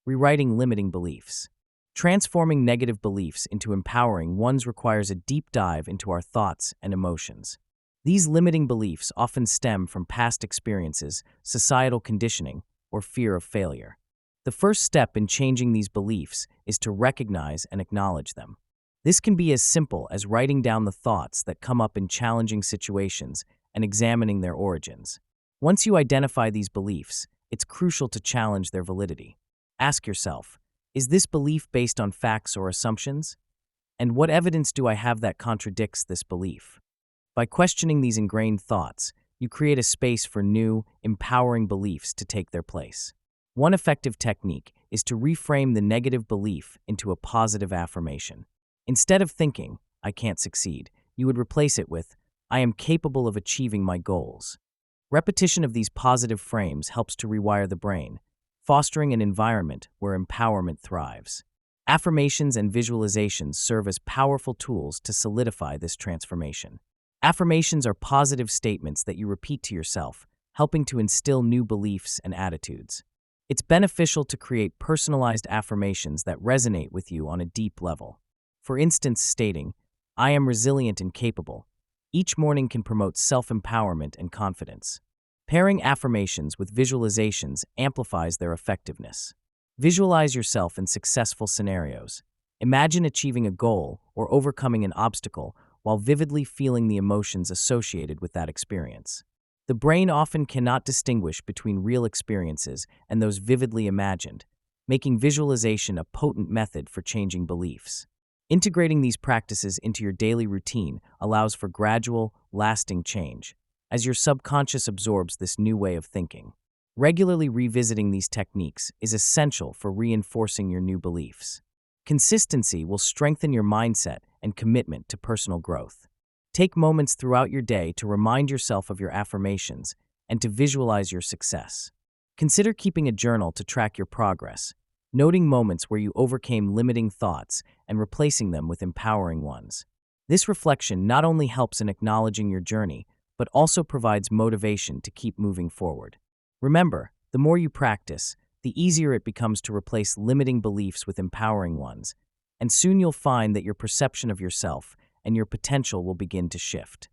Rewriting limiting beliefs. Transforming negative beliefs into empowering ones requires a deep dive into our thoughts and emotions. These limiting beliefs often stem from past experiences, societal conditioning, or fear of failure. The first step in changing these beliefs is to recognize and acknowledge them. This can be as simple as writing down the thoughts that come up in challenging situations and examining their origins. Once you identify these beliefs, it's crucial to challenge their validity. Ask yourself, is this belief based on facts or assumptions? And what evidence do I have that contradicts this belief? By questioning these ingrained thoughts, you create a space for new, empowering beliefs to take their place. One effective technique is to reframe the negative belief into a positive affirmation. Instead of thinking, I can't succeed, you would replace it with, I am capable of achieving my goals. Repetition of these positive frames helps to rewire the brain, fostering an environment where empowerment thrives. Affirmations and visualizations serve as powerful tools to solidify this transformation. Affirmations are positive statements that you repeat to yourself, helping to instill new beliefs and attitudes. It's beneficial to create personalized affirmations that resonate with you on a deep level. For instance, stating, I am resilient and capable, each morning can promote self-empowerment and confidence. Pairing affirmations with visualizations amplifies their effectiveness. Visualize yourself in successful scenarios. Imagine achieving a goal or overcoming an obstacle while vividly feeling the emotions associated with that experience. The brain often cannot distinguish between real experiences and those vividly imagined, making visualization a potent method for changing beliefs. Integrating these practices into your daily routine allows for gradual, lasting change, as your subconscious absorbs this new way of thinking. Regularly revisiting these techniques is essential for reinforcing your new beliefs. Consistency will strengthen your mindset and commitment to personal growth. Take moments throughout your day to remind yourself of your affirmations and to visualize your success. Consider keeping a journal to track your progress, noting moments where you overcame limiting thoughts and replacing them with empowering ones. This reflection not only helps in acknowledging your journey, but also provides motivation to keep moving forward. Remember, the more you practice, the easier it becomes to replace limiting beliefs with empowering ones, and soon you'll find that your perception of yourself and your potential will begin to shift.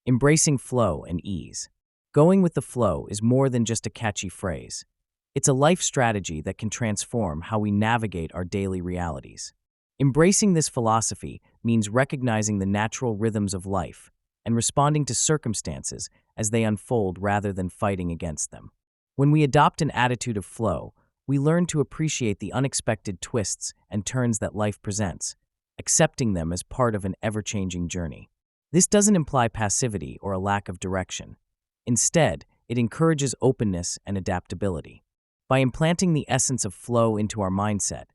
Embracing flow and ease. Going with the flow is more than just a catchy phrase. It's a life strategy that can transform how we navigate our daily realities. Embracing this philosophy means recognizing the natural rhythms of life and responding to circumstances as they unfold rather than fighting against them. When we adopt an attitude of flow, we learn to appreciate the unexpected twists and turns that life presents, accepting them as part of an ever-changing journey. This doesn't imply passivity or a lack of direction. Instead, it encourages openness and adaptability. By implanting the essence of flow into our mindset,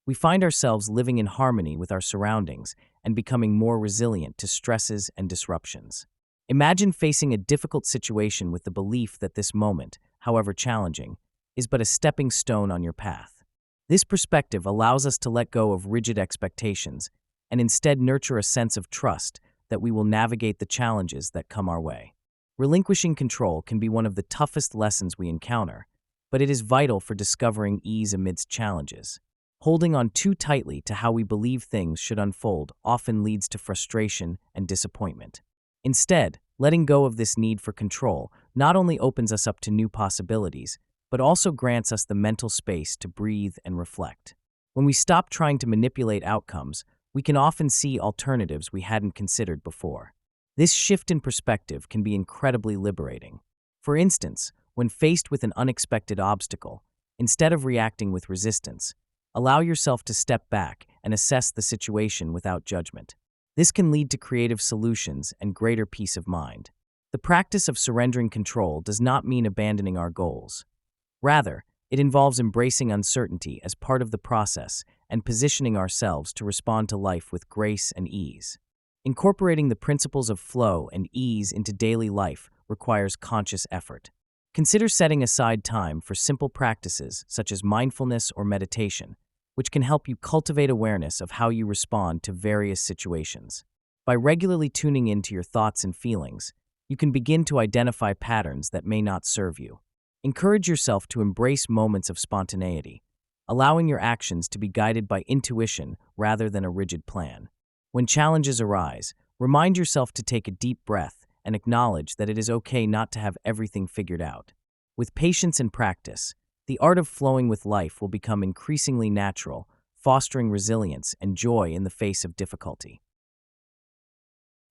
we find ourselves living in harmony with our surroundings and becoming more resilient to stresses and disruptions. Imagine facing a difficult situation with the belief that this moment, however challenging, is but a stepping stone on your path. This perspective allows us to let go of rigid expectations and instead nurture a sense of trust that we will navigate the challenges that come our way. Relinquishing control can be one of the toughest lessons we encounter, but it is vital for discovering ease amidst challenges. Holding on too tightly to how we believe things should unfold often leads to frustration and disappointment. Instead, letting go of this need for control not only opens us up to new possibilities, but also grants us the mental space to breathe and reflect. When we stop trying to manipulate outcomes, we can often see alternatives we hadn't considered before. This shift in perspective can be incredibly liberating. For instance, when faced with an unexpected obstacle, instead of reacting with resistance, allow yourself to step back and assess the situation without judgment. This can lead to creative solutions and greater peace of mind. The practice of surrendering control does not mean abandoning our goals. Rather, it involves embracing uncertainty as part of the process and positioning ourselves to respond to life with grace and ease. Incorporating the principles of flow and ease into daily life requires conscious effort. Consider setting aside time for simple practices such as mindfulness or meditation, which can help you cultivate awareness of how you respond to various situations. By regularly tuning into your thoughts and feelings, you can begin to identify patterns that may not serve you. Encourage yourself to embrace moments of spontaneity, allowing your actions to be guided by intuition rather than a rigid plan. When challenges arise, remind yourself to take a deep breath and acknowledge that it is okay not to have everything figured out. With patience and practice, the art of flowing with life will become increasingly natural, fostering resilience and joy in the face of difficulty.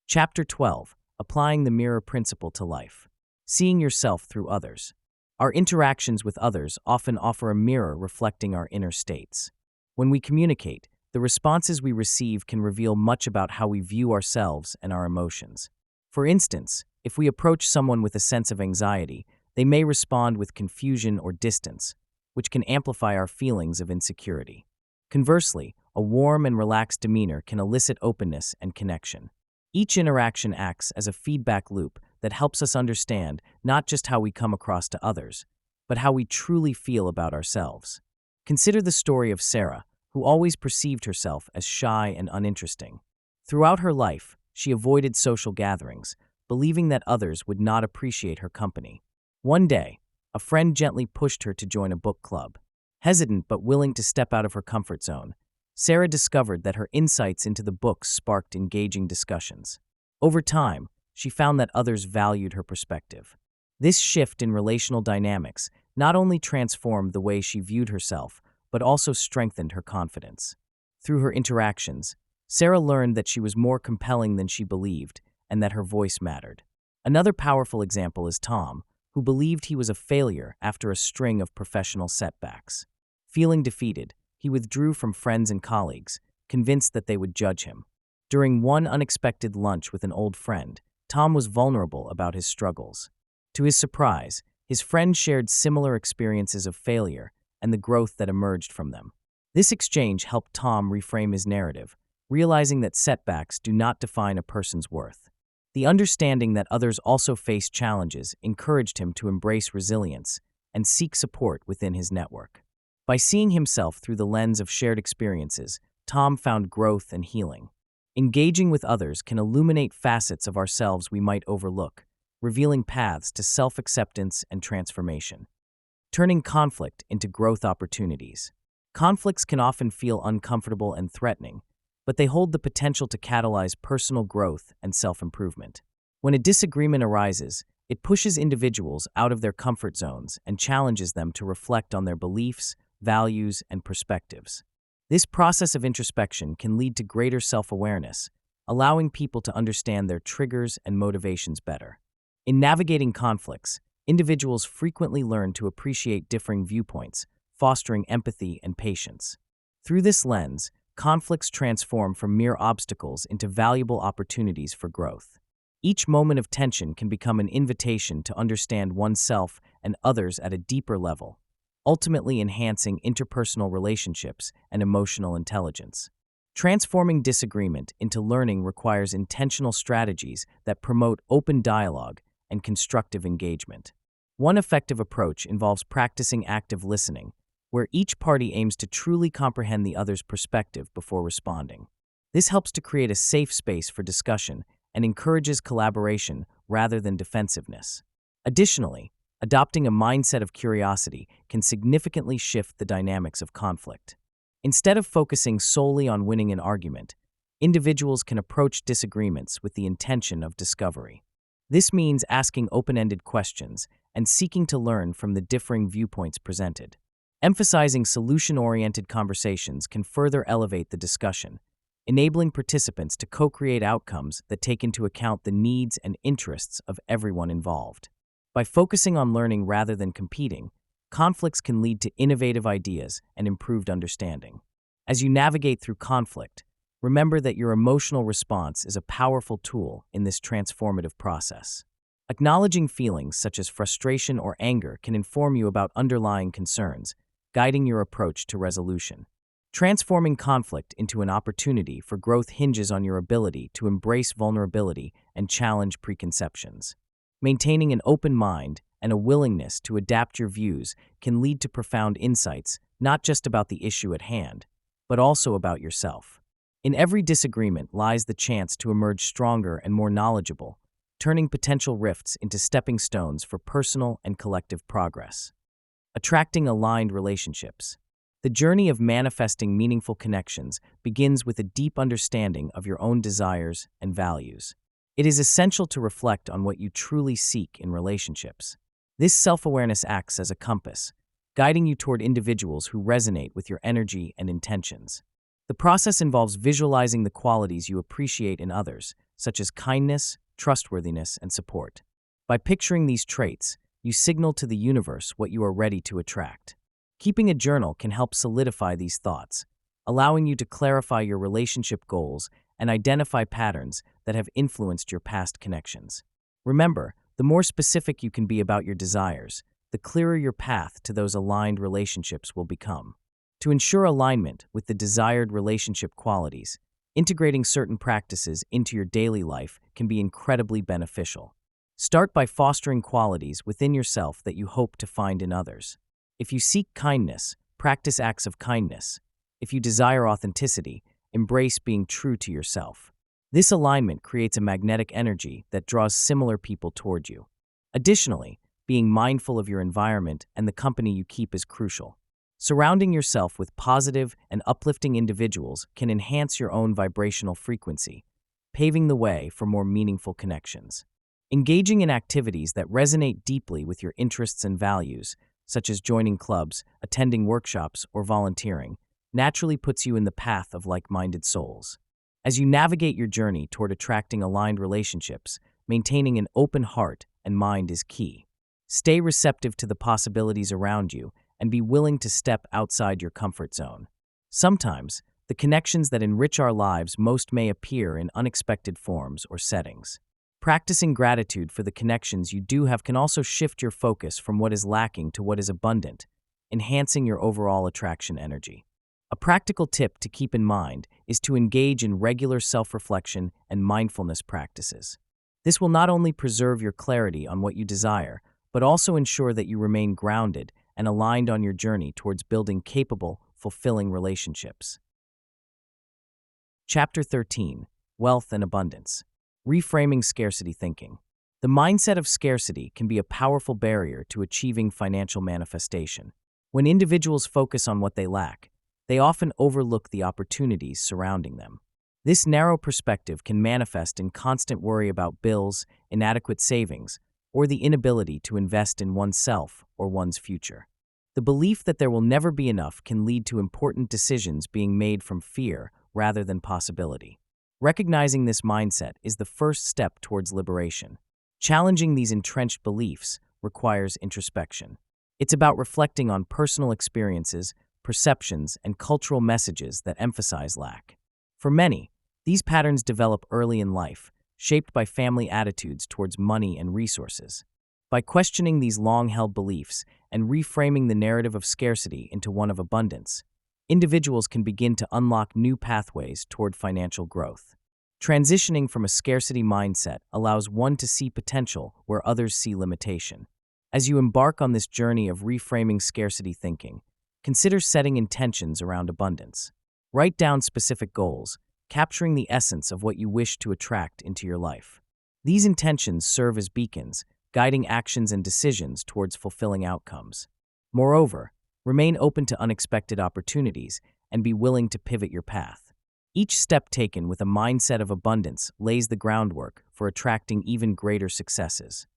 Chapter 12. Applying the mirror principle to life. Seeing yourself through others. Our interactions with others often offer a mirror reflecting our inner states. When we communicate, the responses we receive can reveal much about how we view ourselves and our emotions. For instance, if we approach someone with a sense of anxiety, they may respond with confusion or distance, which can amplify our feelings of insecurity. Conversely, a warm and relaxed demeanor can elicit openness and connection. Each interaction acts as a feedback loop that helps us understand not just how we come across to others, but how we truly feel about ourselves. Consider the story of Sarah, who always perceived herself as shy and uninteresting. Throughout her life, she avoided social gatherings, believing that others would not appreciate her company. One day, a friend gently pushed her to join a book club. Hesitant but willing to step out of her comfort zone, Sarah discovered that her insights into the books sparked engaging discussions. Over time, she found that others valued her perspective. This shift in relational dynamics not only transformed the way she viewed herself, but also strengthened her confidence. Through her interactions, Sarah learned that she was more compelling than she believed and that her voice mattered. Another powerful example is Tom, who believed he was a failure after a string of professional setbacks. Feeling defeated, he withdrew from friends and colleagues, convinced that they would judge him. During one unexpected lunch with an old friend, Tom was vulnerable about his struggles. To his surprise, his friend shared similar experiences of failure and the growth that emerged from them. This exchange helped Tom reframe his narrative, realizing that setbacks do not define a person's worth. The understanding that others also face challenges encouraged him to embrace resilience and seek support within his network. By seeing himself through the lens of shared experiences, Tom found growth and healing. Engaging with others can illuminate facets of ourselves we might overlook, revealing paths to self-acceptance and transformation. Turning conflict into growth opportunities. Conflicts can often feel uncomfortable and threatening, but they hold the potential to catalyze personal growth and self-improvement. When a disagreement arises, it pushes individuals out of their comfort zones and challenges them to reflect on their beliefs, values, and perspectives. This process of introspection can lead to greater self-awareness, allowing people to understand their triggers and motivations better. In navigating conflicts, individuals frequently learn to appreciate differing viewpoints, fostering empathy and patience. Through this lens, conflicts transform from mere obstacles into valuable opportunities for growth. Each moment of tension can become an invitation to understand oneself and others at a deeper level, ultimately enhancing interpersonal relationships and emotional intelligence. Transforming disagreement into learning requires intentional strategies that promote open dialogue and constructive engagement. One effective approach involves practicing active listening, where each party aims to truly comprehend the other's perspective before responding. This helps to create a safe space for discussion and encourages collaboration rather than defensiveness. Additionally, adopting a mindset of curiosity can significantly shift the dynamics of conflict. Instead of focusing solely on winning an argument, individuals can approach disagreements with the intention of discovery. This means asking open-ended questions and seeking to learn from the differing viewpoints presented. Emphasizing solution-oriented conversations can further elevate the discussion, enabling participants to co-create outcomes that take into account the needs and interests of everyone involved. By focusing on learning rather than competing, conflicts can lead to innovative ideas and improved understanding. As you navigate through conflict, remember that your emotional response is a powerful tool in this transformative process. Acknowledging feelings such as frustration or anger can inform you about underlying concerns, guiding your approach to resolution. Transforming conflict into an opportunity for growth hinges on your ability to embrace vulnerability and challenge preconceptions. Maintaining an open mind and a willingness to adapt your views can lead to profound insights, not just about the issue at hand, but also about yourself. In every disagreement lies the chance to emerge stronger and more knowledgeable, turning potential rifts into stepping stones for personal and collective progress. Attracting aligned relationships. The journey of manifesting meaningful connections begins with a deep understanding of your own desires and values. It is essential to reflect on what you truly seek in relationships. This self-awareness acts as a compass, guiding you toward individuals who resonate with your energy and intentions. The process involves visualizing the qualities you appreciate in others, such as kindness, trustworthiness, and support. By picturing these traits, you signal to the universe what you are ready to attract. Keeping a journal can help solidify these thoughts, allowing you to clarify your relationship goals and identify patterns that have influenced your past connections. Remember, the more specific you can be about your desires, the clearer your path to those aligned relationships will become. To ensure alignment with the desired relationship qualities, integrating certain practices into your daily life can be incredibly beneficial. Start by fostering qualities within yourself that you hope to find in others. If you seek kindness, practice acts of kindness. If you desire authenticity, embrace being true to yourself. This alignment creates a magnetic energy that draws similar people toward you. Additionally, being mindful of your environment and the company you keep is crucial. Surrounding yourself with positive and uplifting individuals can enhance your own vibrational frequency, paving the way for more meaningful connections. Engaging in activities that resonate deeply with your interests and values, such as joining clubs, attending workshops, or volunteering, naturally puts you in the path of like-minded souls. As you navigate your journey toward attracting aligned relationships, maintaining an open heart and mind is key. Stay receptive to the possibilities around you and be willing to step outside your comfort zone. Sometimes, the connections that enrich our lives most may appear in unexpected forms or settings. Practicing gratitude for the connections you do have can also shift your focus from what is lacking to what is abundant, enhancing your overall attraction energy. A practical tip to keep in mind is to engage in regular self-reflection and mindfulness practices. This will not only preserve your clarity on what you desire, but also ensure that you remain grounded and aligned on your journey towards building capable, fulfilling relationships. Chapter 13: Wealth and Abundance. Reframing scarcity thinking. The mindset of scarcity can be a powerful barrier to achieving financial manifestation. When individuals focus on what they lack, they often overlook the opportunities surrounding them. This narrow perspective can manifest in constant worry about bills, inadequate savings, or the inability to invest in oneself or one's future. The belief that there will never be enough can lead to important decisions being made from fear rather than possibility. Recognizing this mindset is the first step towards liberation. Challenging these entrenched beliefs requires introspection. It's about reflecting on personal experiences, perceptions, and cultural messages that emphasize lack. For many, these patterns develop early in life, shaped by family attitudes towards money and resources. By questioning these long-held beliefs and reframing the narrative of scarcity into one of abundance, individuals can begin to unlock new pathways toward financial growth. Transitioning from a scarcity mindset allows one to see potential where others see limitation. As you embark on this journey of reframing scarcity thinking, consider setting intentions around abundance. Write down specific goals, capturing the essence of what you wish to attract into your life. These intentions serve as beacons, guiding actions and decisions towards fulfilling outcomes. Moreover, remain open to unexpected opportunities and be willing to pivot your path. Each step taken with a mindset of abundance lays the groundwork for attracting even greater successes.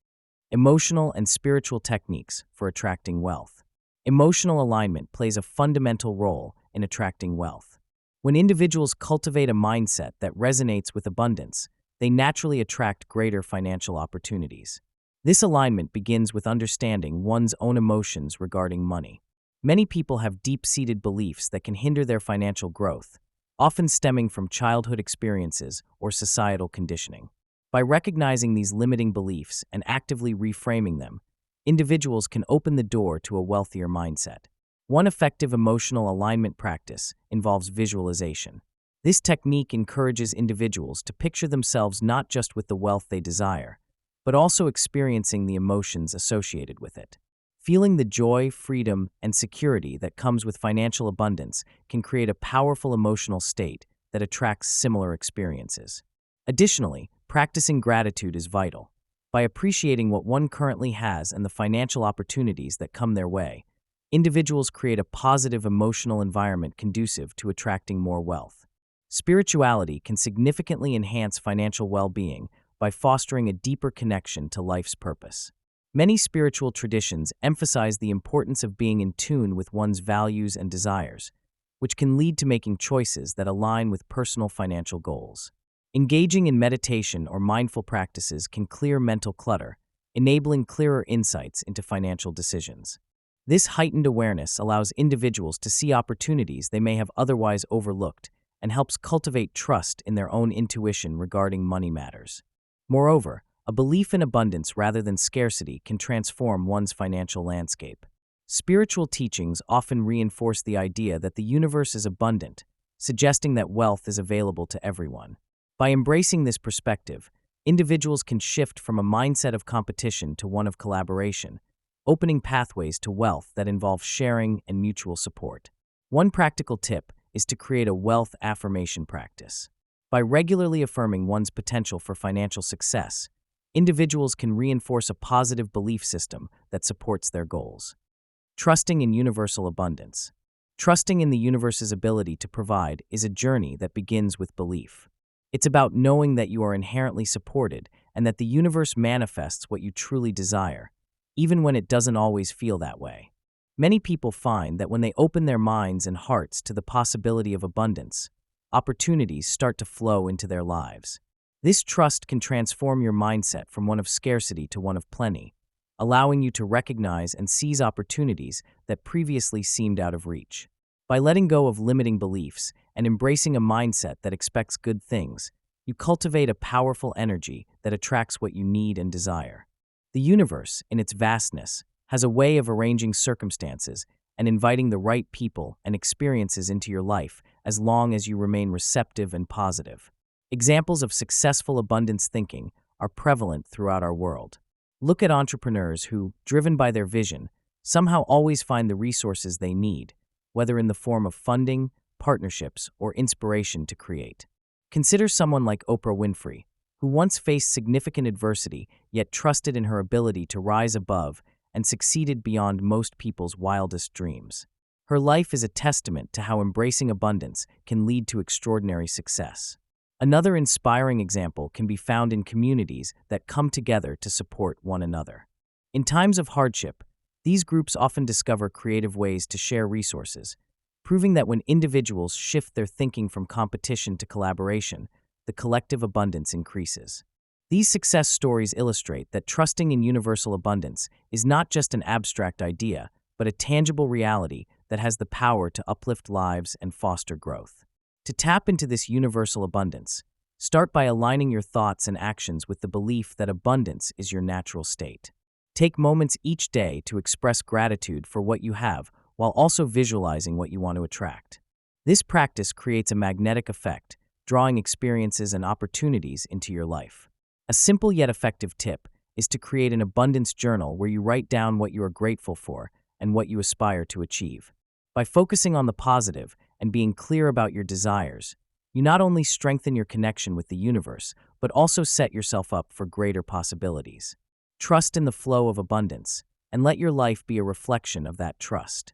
Emotional and spiritual techniques for attracting wealth. Emotional alignment plays a fundamental role in attracting wealth. When individuals cultivate a mindset that resonates with abundance, they naturally attract greater financial opportunities. This alignment begins with understanding one's own emotions regarding money. Many people have deep-seated beliefs that can hinder their financial growth, often stemming from childhood experiences or societal conditioning. By recognizing these limiting beliefs and actively reframing them, individuals can open the door to a wealthier mindset. One effective emotional alignment practice involves visualization. This technique encourages individuals to picture themselves not just with the wealth they desire, but also experiencing the emotions associated with it. Feeling the joy, freedom, and security that comes with financial abundance can create a powerful emotional state that attracts similar experiences. Additionally, practicing gratitude is vital. By appreciating what one currently has and the financial opportunities that come their way, individuals create a positive emotional environment conducive to attracting more wealth. Spirituality can significantly enhance financial well-being by fostering a deeper connection to life's purpose. Many spiritual traditions emphasize the importance of being in tune with one's values and desires, which can lead to making choices that align with personal financial goals. Engaging in meditation or mindful practices can clear mental clutter, enabling clearer insights into financial decisions. This heightened awareness allows individuals to see opportunities they may have otherwise overlooked and helps cultivate trust in their own intuition regarding money matters. Moreover, a belief in abundance rather than scarcity can transform one's financial landscape. Spiritual teachings often reinforce the idea that the universe is abundant, suggesting that wealth is available to everyone. By embracing this perspective, individuals can shift from a mindset of competition to one of collaboration, opening pathways to wealth that involve sharing and mutual support. One practical tip is to create a wealth affirmation practice. By regularly affirming one's potential for financial success, individuals can reinforce a positive belief system that supports their goals. Trusting in universal abundance. Trusting in the universe's ability to provide is a journey that begins with belief. It's about knowing that you are inherently supported and that the universe manifests what you truly desire, even when it doesn't always feel that way. Many people find that when they open their minds and hearts to the possibility of abundance, opportunities start to flow into their lives. This trust can transform your mindset from one of scarcity to one of plenty, allowing you to recognize and seize opportunities that previously seemed out of reach. By letting go of limiting beliefs and embracing a mindset that expects good things, you cultivate a powerful energy that attracts what you need and desire. The universe, in its vastness, has a way of arranging circumstances and inviting the right people and experiences into your life as long as you remain receptive and positive. Examples of successful abundance thinking are prevalent throughout our world. Look at entrepreneurs who, driven by their vision, somehow always find the resources they need, whether in the form of funding, partnerships, or inspiration to create. Consider someone like Oprah Winfrey, who once faced significant adversity yet trusted in her ability to rise above and succeeded beyond most people's wildest dreams. Her life is a testament to how embracing abundance can lead to extraordinary success. Another inspiring example can be found in communities that come together to support one another. In times of hardship, these groups often discover creative ways to share resources, proving that when individuals shift their thinking from competition to collaboration, the collective abundance increases. These success stories illustrate that trusting in universal abundance is not just an abstract idea, but a tangible reality that has the power to uplift lives and foster growth. To tap into this universal abundance, start by aligning your thoughts and actions with the belief that abundance is your natural state. Take moments each day to express gratitude for what you have while also visualizing what you want to attract. This practice creates a magnetic effect, drawing experiences and opportunities into your life. A simple yet effective tip is to create an abundance journal where you write down what you are grateful for and what you aspire to achieve. By focusing on the positive and being clear about your desires, you not only strengthen your connection with the universe, but also set yourself up for greater possibilities. Trust in the flow of abundance, and let your life be a reflection of that trust.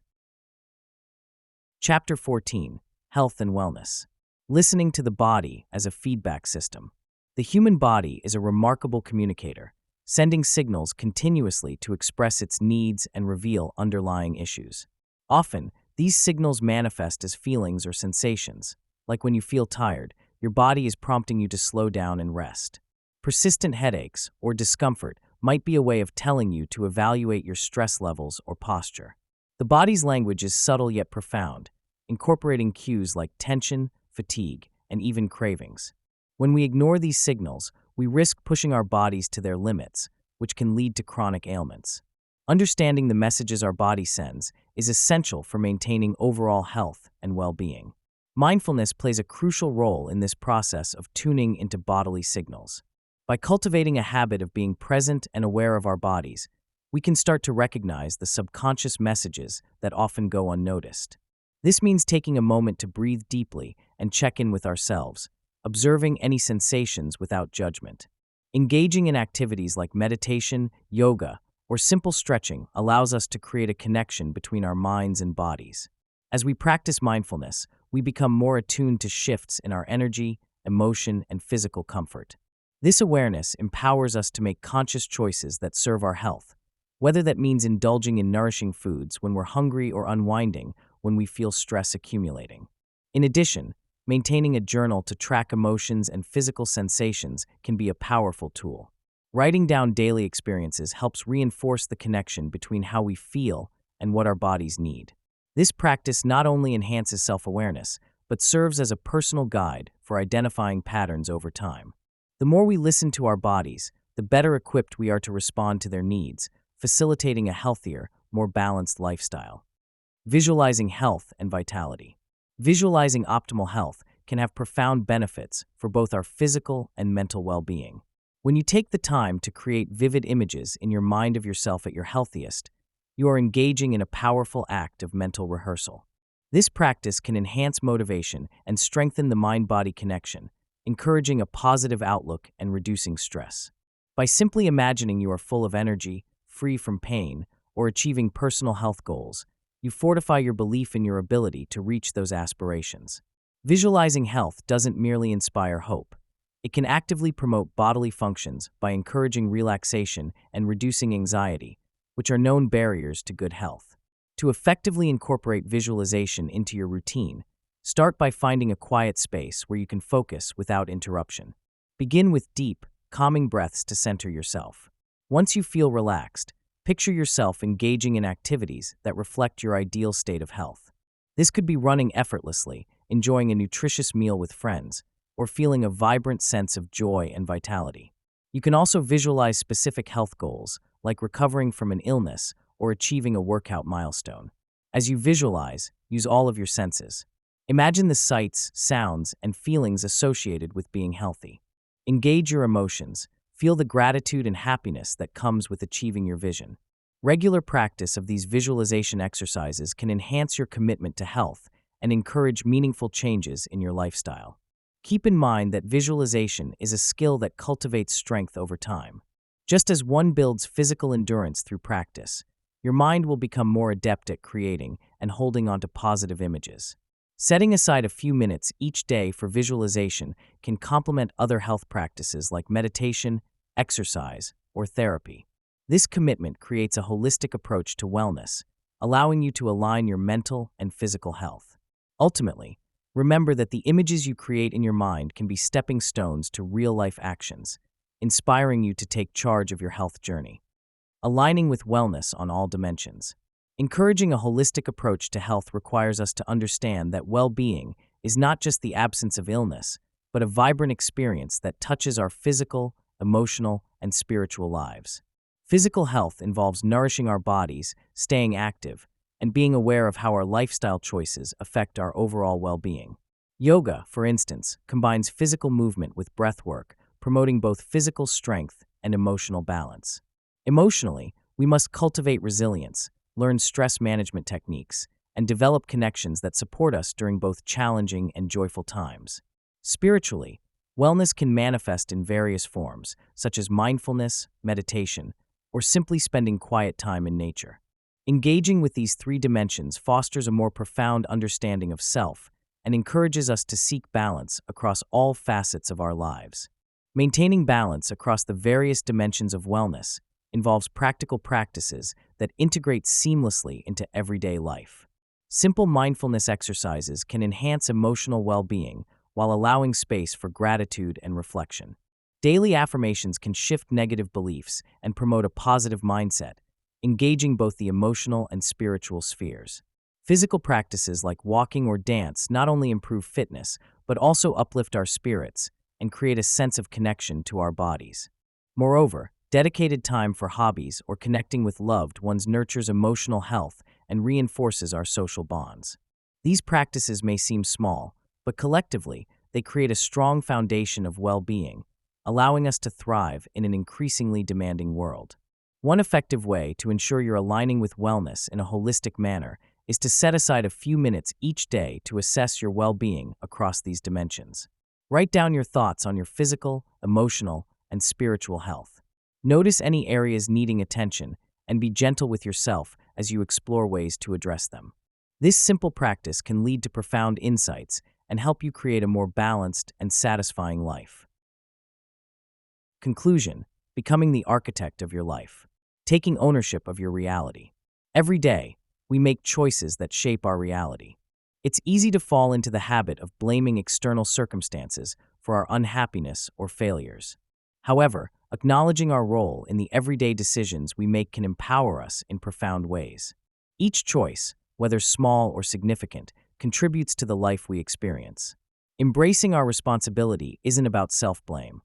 Chapter 14: Health and Wellness. Listening to the body as a feedback system. The human body is a remarkable communicator, sending signals continuously to express its needs and reveal underlying issues. Often, these signals manifest as feelings or sensations. Like when you feel tired, your body is prompting you to slow down and rest. Persistent headaches or discomfort might be a way of telling you to evaluate your stress levels or posture. The body's language is subtle yet profound, incorporating cues like tension, fatigue, and even cravings. When we ignore these signals, we risk pushing our bodies to their limits, which can lead to chronic ailments. Understanding the messages our body sends is essential for maintaining overall health and well-being. Mindfulness plays a crucial role in this process of tuning into bodily signals. By cultivating a habit of being present and aware of our bodies, we can start to recognize the subconscious messages that often go unnoticed. This means taking a moment to breathe deeply and check in with ourselves, observing any sensations without judgment. Engaging in activities like meditation, yoga, or simple stretching allows us to create a connection between our minds and bodies. As we practice mindfulness, we become more attuned to shifts in our energy, emotion, and physical comfort. This awareness empowers us to make conscious choices that serve our health, whether that means indulging in nourishing foods when we're hungry or unwinding when we feel stress accumulating. In addition, maintaining a journal to track emotions and physical sensations can be a powerful tool. Writing down daily experiences helps reinforce the connection between how we feel and what our bodies need. This practice not only enhances self-awareness, but serves as a personal guide for identifying patterns over time. The more we listen to our bodies, the better equipped we are to respond to their needs, facilitating a healthier, more balanced lifestyle. Visualizing health and vitality. Visualizing optimal health can have profound benefits for both our physical and mental well-being. When you take the time to create vivid images in your mind of yourself at your healthiest, you are engaging in a powerful act of mental rehearsal. This practice can enhance motivation and strengthen the mind-body connection, encouraging a positive outlook and reducing stress. By simply imagining you are full of energy, free from pain, or achieving personal health goals, you fortify your belief in your ability to reach those aspirations. Visualizing health doesn't merely inspire hope. It can actively promote bodily functions by encouraging relaxation and reducing anxiety, which are known barriers to good health. To effectively incorporate visualization into your routine, start by finding a quiet space where you can focus without interruption. Begin with deep, calming breaths to center yourself. Once you feel relaxed, picture yourself engaging in activities that reflect your ideal state of health. This could be running effortlessly, enjoying a nutritious meal with friends, or feeling a vibrant sense of joy and vitality. You can also visualize specific health goals, like recovering from an illness or achieving a workout milestone. As you visualize, use all of your senses. Imagine the sights, sounds, and feelings associated with being healthy. Engage your emotions. Feel the gratitude and happiness that comes with achieving your vision. Regular practice of these visualization exercises can enhance your commitment to health and encourage meaningful changes in your lifestyle. Keep in mind that visualization is a skill that cultivates strength over time. Just as one builds physical endurance through practice, your mind will become more adept at creating and holding onto positive images. Setting aside a few minutes each day for visualization can complement other health practices like meditation, exercise, or therapy. This commitment creates a holistic approach to wellness, allowing you to align your mental and physical health. Ultimately, remember that the images you create in your mind can be stepping stones to real-life actions, inspiring you to take charge of your health journey. Aligning with wellness on all dimensions. Encouraging a holistic approach to health requires us to understand that well-being is not just the absence of illness, but a vibrant experience that touches our physical, emotional, and spiritual lives. Physical health involves nourishing our bodies, staying active, and being aware of how our lifestyle choices affect our overall well-being. Yoga, for instance, combines physical movement with breath work, promoting both physical strength and emotional balance. Emotionally, we must cultivate resilience, learn stress management techniques, and develop connections that support us during both challenging and joyful times. Spiritually, wellness can manifest in various forms, such as mindfulness, meditation, or simply spending quiet time in nature. Engaging with these three dimensions fosters a more profound understanding of self and encourages us to seek balance across all facets of our lives. Maintaining balance across the various dimensions of wellness involves practical practices that integrate seamlessly into everyday life. Simple mindfulness exercises can enhance emotional well-being while allowing space for gratitude and reflection. Daily affirmations can shift negative beliefs and promote a positive mindset, engaging both the emotional and spiritual spheres. Physical practices like walking or dance not only improve fitness, but also uplift our spirits and create a sense of connection to our bodies. Moreover, dedicated time for hobbies or connecting with loved ones nurtures emotional health and reinforces our social bonds. These practices may seem small, but collectively, they create a strong foundation of well-being, allowing us to thrive in an increasingly demanding world. One effective way to ensure you're aligning with wellness in a holistic manner is to set aside a few minutes each day to assess your well-being across these dimensions. Write down your thoughts on your physical, emotional, and spiritual health. Notice any areas needing attention and be gentle with yourself as you explore ways to address them. This simple practice can lead to profound insights and help you create a more balanced and satisfying life. Conclusion: becoming the architect of your life. Taking ownership of your reality. Every day, we make choices that shape our reality. It's easy to fall into the habit of blaming external circumstances for our unhappiness or failures. However, acknowledging our role in the everyday decisions we make can empower us in profound ways. Each choice, whether small or significant, contributes to the life we experience. Embracing our responsibility isn't about self-blame.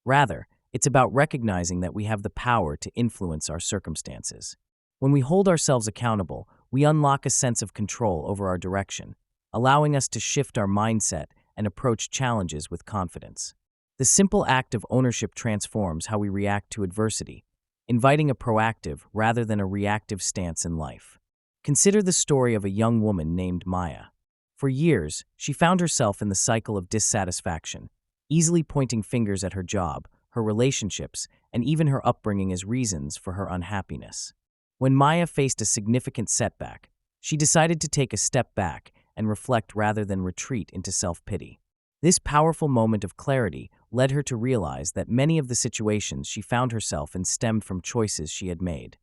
Rather, it's about recognizing that we have the power to influence our circumstances. When we hold ourselves accountable, we unlock a sense of control over our direction, allowing us to shift our mindset and approach challenges with confidence. The simple act of ownership transforms how we react to adversity, inviting a proactive rather than a reactive stance in life. Consider the story of a young woman named Maya. For years, she found herself in the cycle of dissatisfaction, easily pointing fingers at her job, her relationships, and even her upbringing as reasons for her unhappiness. When Maya faced a significant setback, she decided to take a step back and reflect rather than retreat into self-pity. This powerful moment of clarity led her to realize that many of the situations she found herself in stemmed from choices she had made.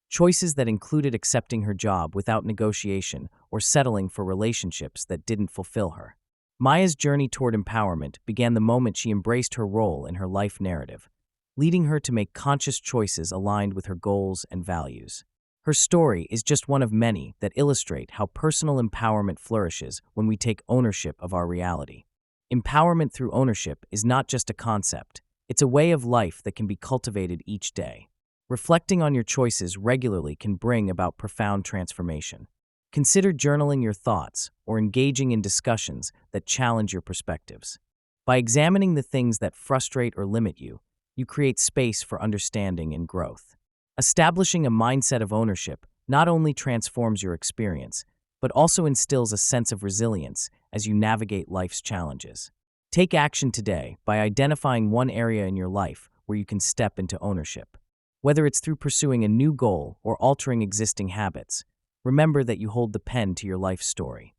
Choices that included accepting her job without negotiation or settling for relationships that didn't fulfill her. Maya's journey toward empowerment began the moment she embraced her role in her life narrative, leading her to make conscious choices aligned with her goals and values. Her story is just one of many that illustrate how personal empowerment flourishes when we take ownership of our reality. Empowerment through ownership is not just a concept, it's a way of life that can be cultivated each day. Reflecting on your choices regularly can bring about profound transformation. Consider journaling your thoughts or engaging in discussions that challenge your perspectives. By examining the things that frustrate or limit you, you create space for understanding and growth. Establishing a mindset of ownership not only transforms your experience, but also instills a sense of resilience as you navigate life's challenges. Take action today by identifying one area in your life where you can step into ownership. Whether it's through pursuing a new goal or altering existing habits, remember that you hold the pen to your life story.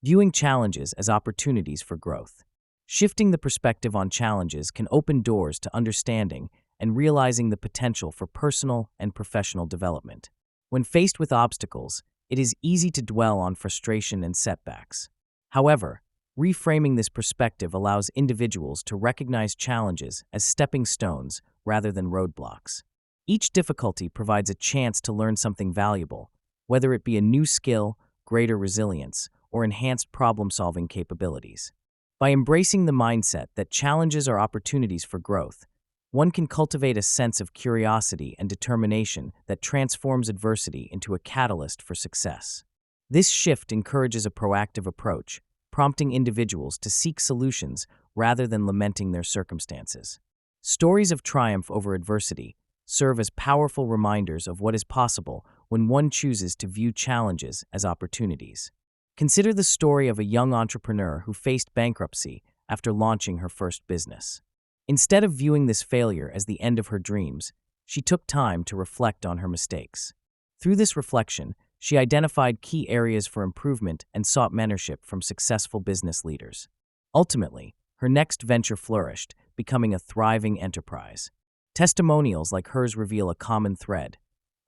Viewing challenges as opportunities for growth. Shifting the perspective on challenges can open doors to understanding and realizing the potential for personal and professional development. When faced with obstacles, it is easy to dwell on frustration and setbacks. However, reframing this perspective allows individuals to recognize challenges as stepping stones rather than roadblocks. Each difficulty provides a chance to learn something valuable, whether it be a new skill, greater resilience, or enhanced problem-solving capabilities. By embracing the mindset that challenges are opportunities for growth, one can cultivate a sense of curiosity and determination that transforms adversity into a catalyst for success. This shift encourages a proactive approach, prompting individuals to seek solutions rather than lamenting their circumstances. Stories of triumph over adversity serve as powerful reminders of what is possible when one chooses to view challenges as opportunities. Consider the story of a young entrepreneur who faced bankruptcy after launching her first business. Instead of viewing this failure as the end of her dreams, she took time to reflect on her mistakes. Through this reflection, she identified key areas for improvement and sought mentorship from successful business leaders. Ultimately, her next venture flourished, becoming a thriving enterprise. Testimonials like hers reveal a common thread.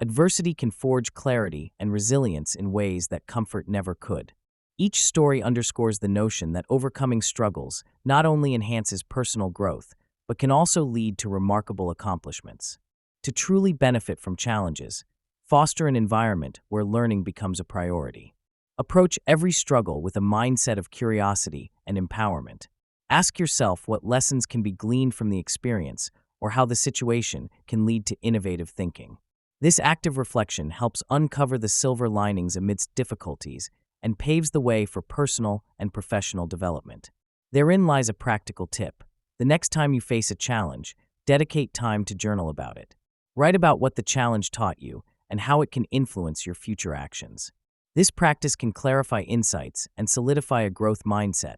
Adversity can forge clarity and resilience in ways that comfort never could. Each story underscores the notion that overcoming struggles not only enhances personal growth, but can also lead to remarkable accomplishments. To truly benefit from challenges, foster an environment where learning becomes a priority. Approach every struggle with a mindset of curiosity and empowerment. Ask yourself what lessons can be gleaned from the experience or how the situation can lead to innovative thinking. This active reflection helps uncover the silver linings amidst difficulties and paves the way for personal and professional development. Therein lies a practical tip. The next time you face a challenge, dedicate time to journal about it. Write about what the challenge taught you and how it can influence your future actions. This practice can clarify insights and solidify a growth mindset,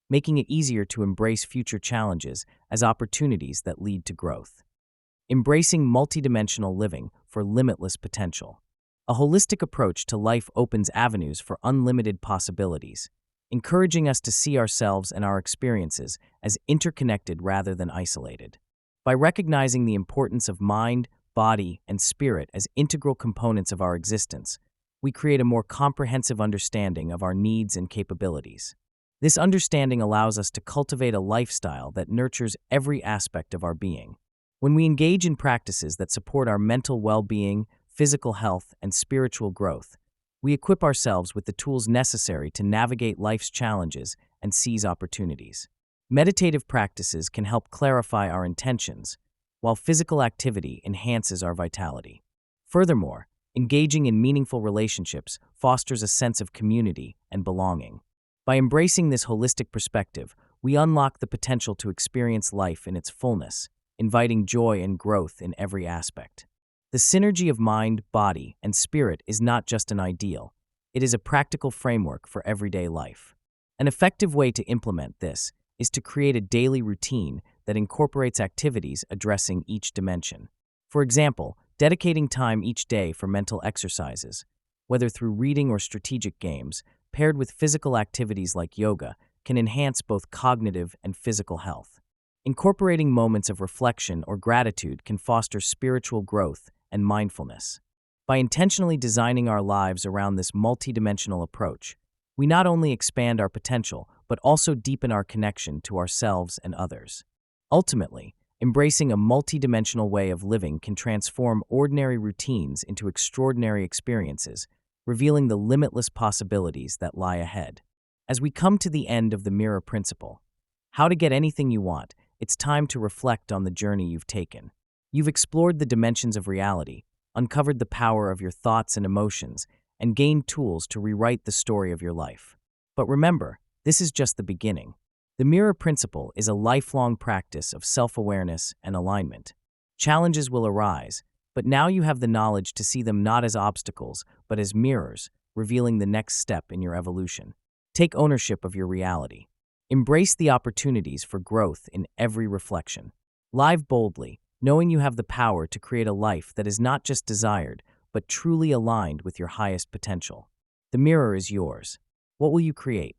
making it easier to embrace future challenges as opportunities that lead to growth. Embracing multidimensional living for limitless potential. A holistic approach to life opens avenues for unlimited possibilities, encouraging us to see ourselves and our experiences as interconnected rather than isolated. By recognizing the importance of mind, body, and spirit as integral components of our existence, we create a more comprehensive understanding of our needs and capabilities. This understanding allows us to cultivate a lifestyle that nurtures every aspect of our being. When we engage in practices that support our mental well-being, physical health, and spiritual growth, we equip ourselves with the tools necessary to navigate life's challenges and seize opportunities. Meditative practices can help clarify our intentions, while physical activity enhances our vitality. Furthermore, engaging in meaningful relationships fosters a sense of community and belonging. By embracing this holistic perspective, we unlock the potential to experience life in its fullness, inviting joy and growth in every aspect. The synergy of mind, body, and spirit is not just an ideal, it is a practical framework for everyday life. An effective way to implement this is to create a daily routine that incorporates activities addressing each dimension. For example, dedicating time each day for mental exercises, whether through reading or strategic games, paired with physical activities like yoga, can enhance both cognitive and physical health. Incorporating moments of reflection or gratitude can foster spiritual growth and mindfulness. By intentionally designing our lives around this multidimensional approach, we not only expand our potential, but also deepen our connection to ourselves and others. Ultimately, Embracing a multidimensional way of living can transform ordinary routines into extraordinary experiences, revealing the limitless possibilities that lie ahead. As we come to the end of the mirror principle, how to get anything you want, it's time to reflect on the journey you've taken. You've explored the dimensions of reality, uncovered the power of your thoughts and emotions, and gained tools to rewrite the story of your life. But remember, this is just the beginning. The mirror principle is a lifelong practice of self-awareness and alignment. Challenges will arise, but now you have the knowledge to see them not as obstacles, but as mirrors, revealing the next step in your evolution. Take ownership of your reality. Embrace the opportunities for growth in every reflection. Live boldly, knowing you have the power to create a life that is not just desired, but truly aligned with your highest potential. The mirror is yours. What will you create?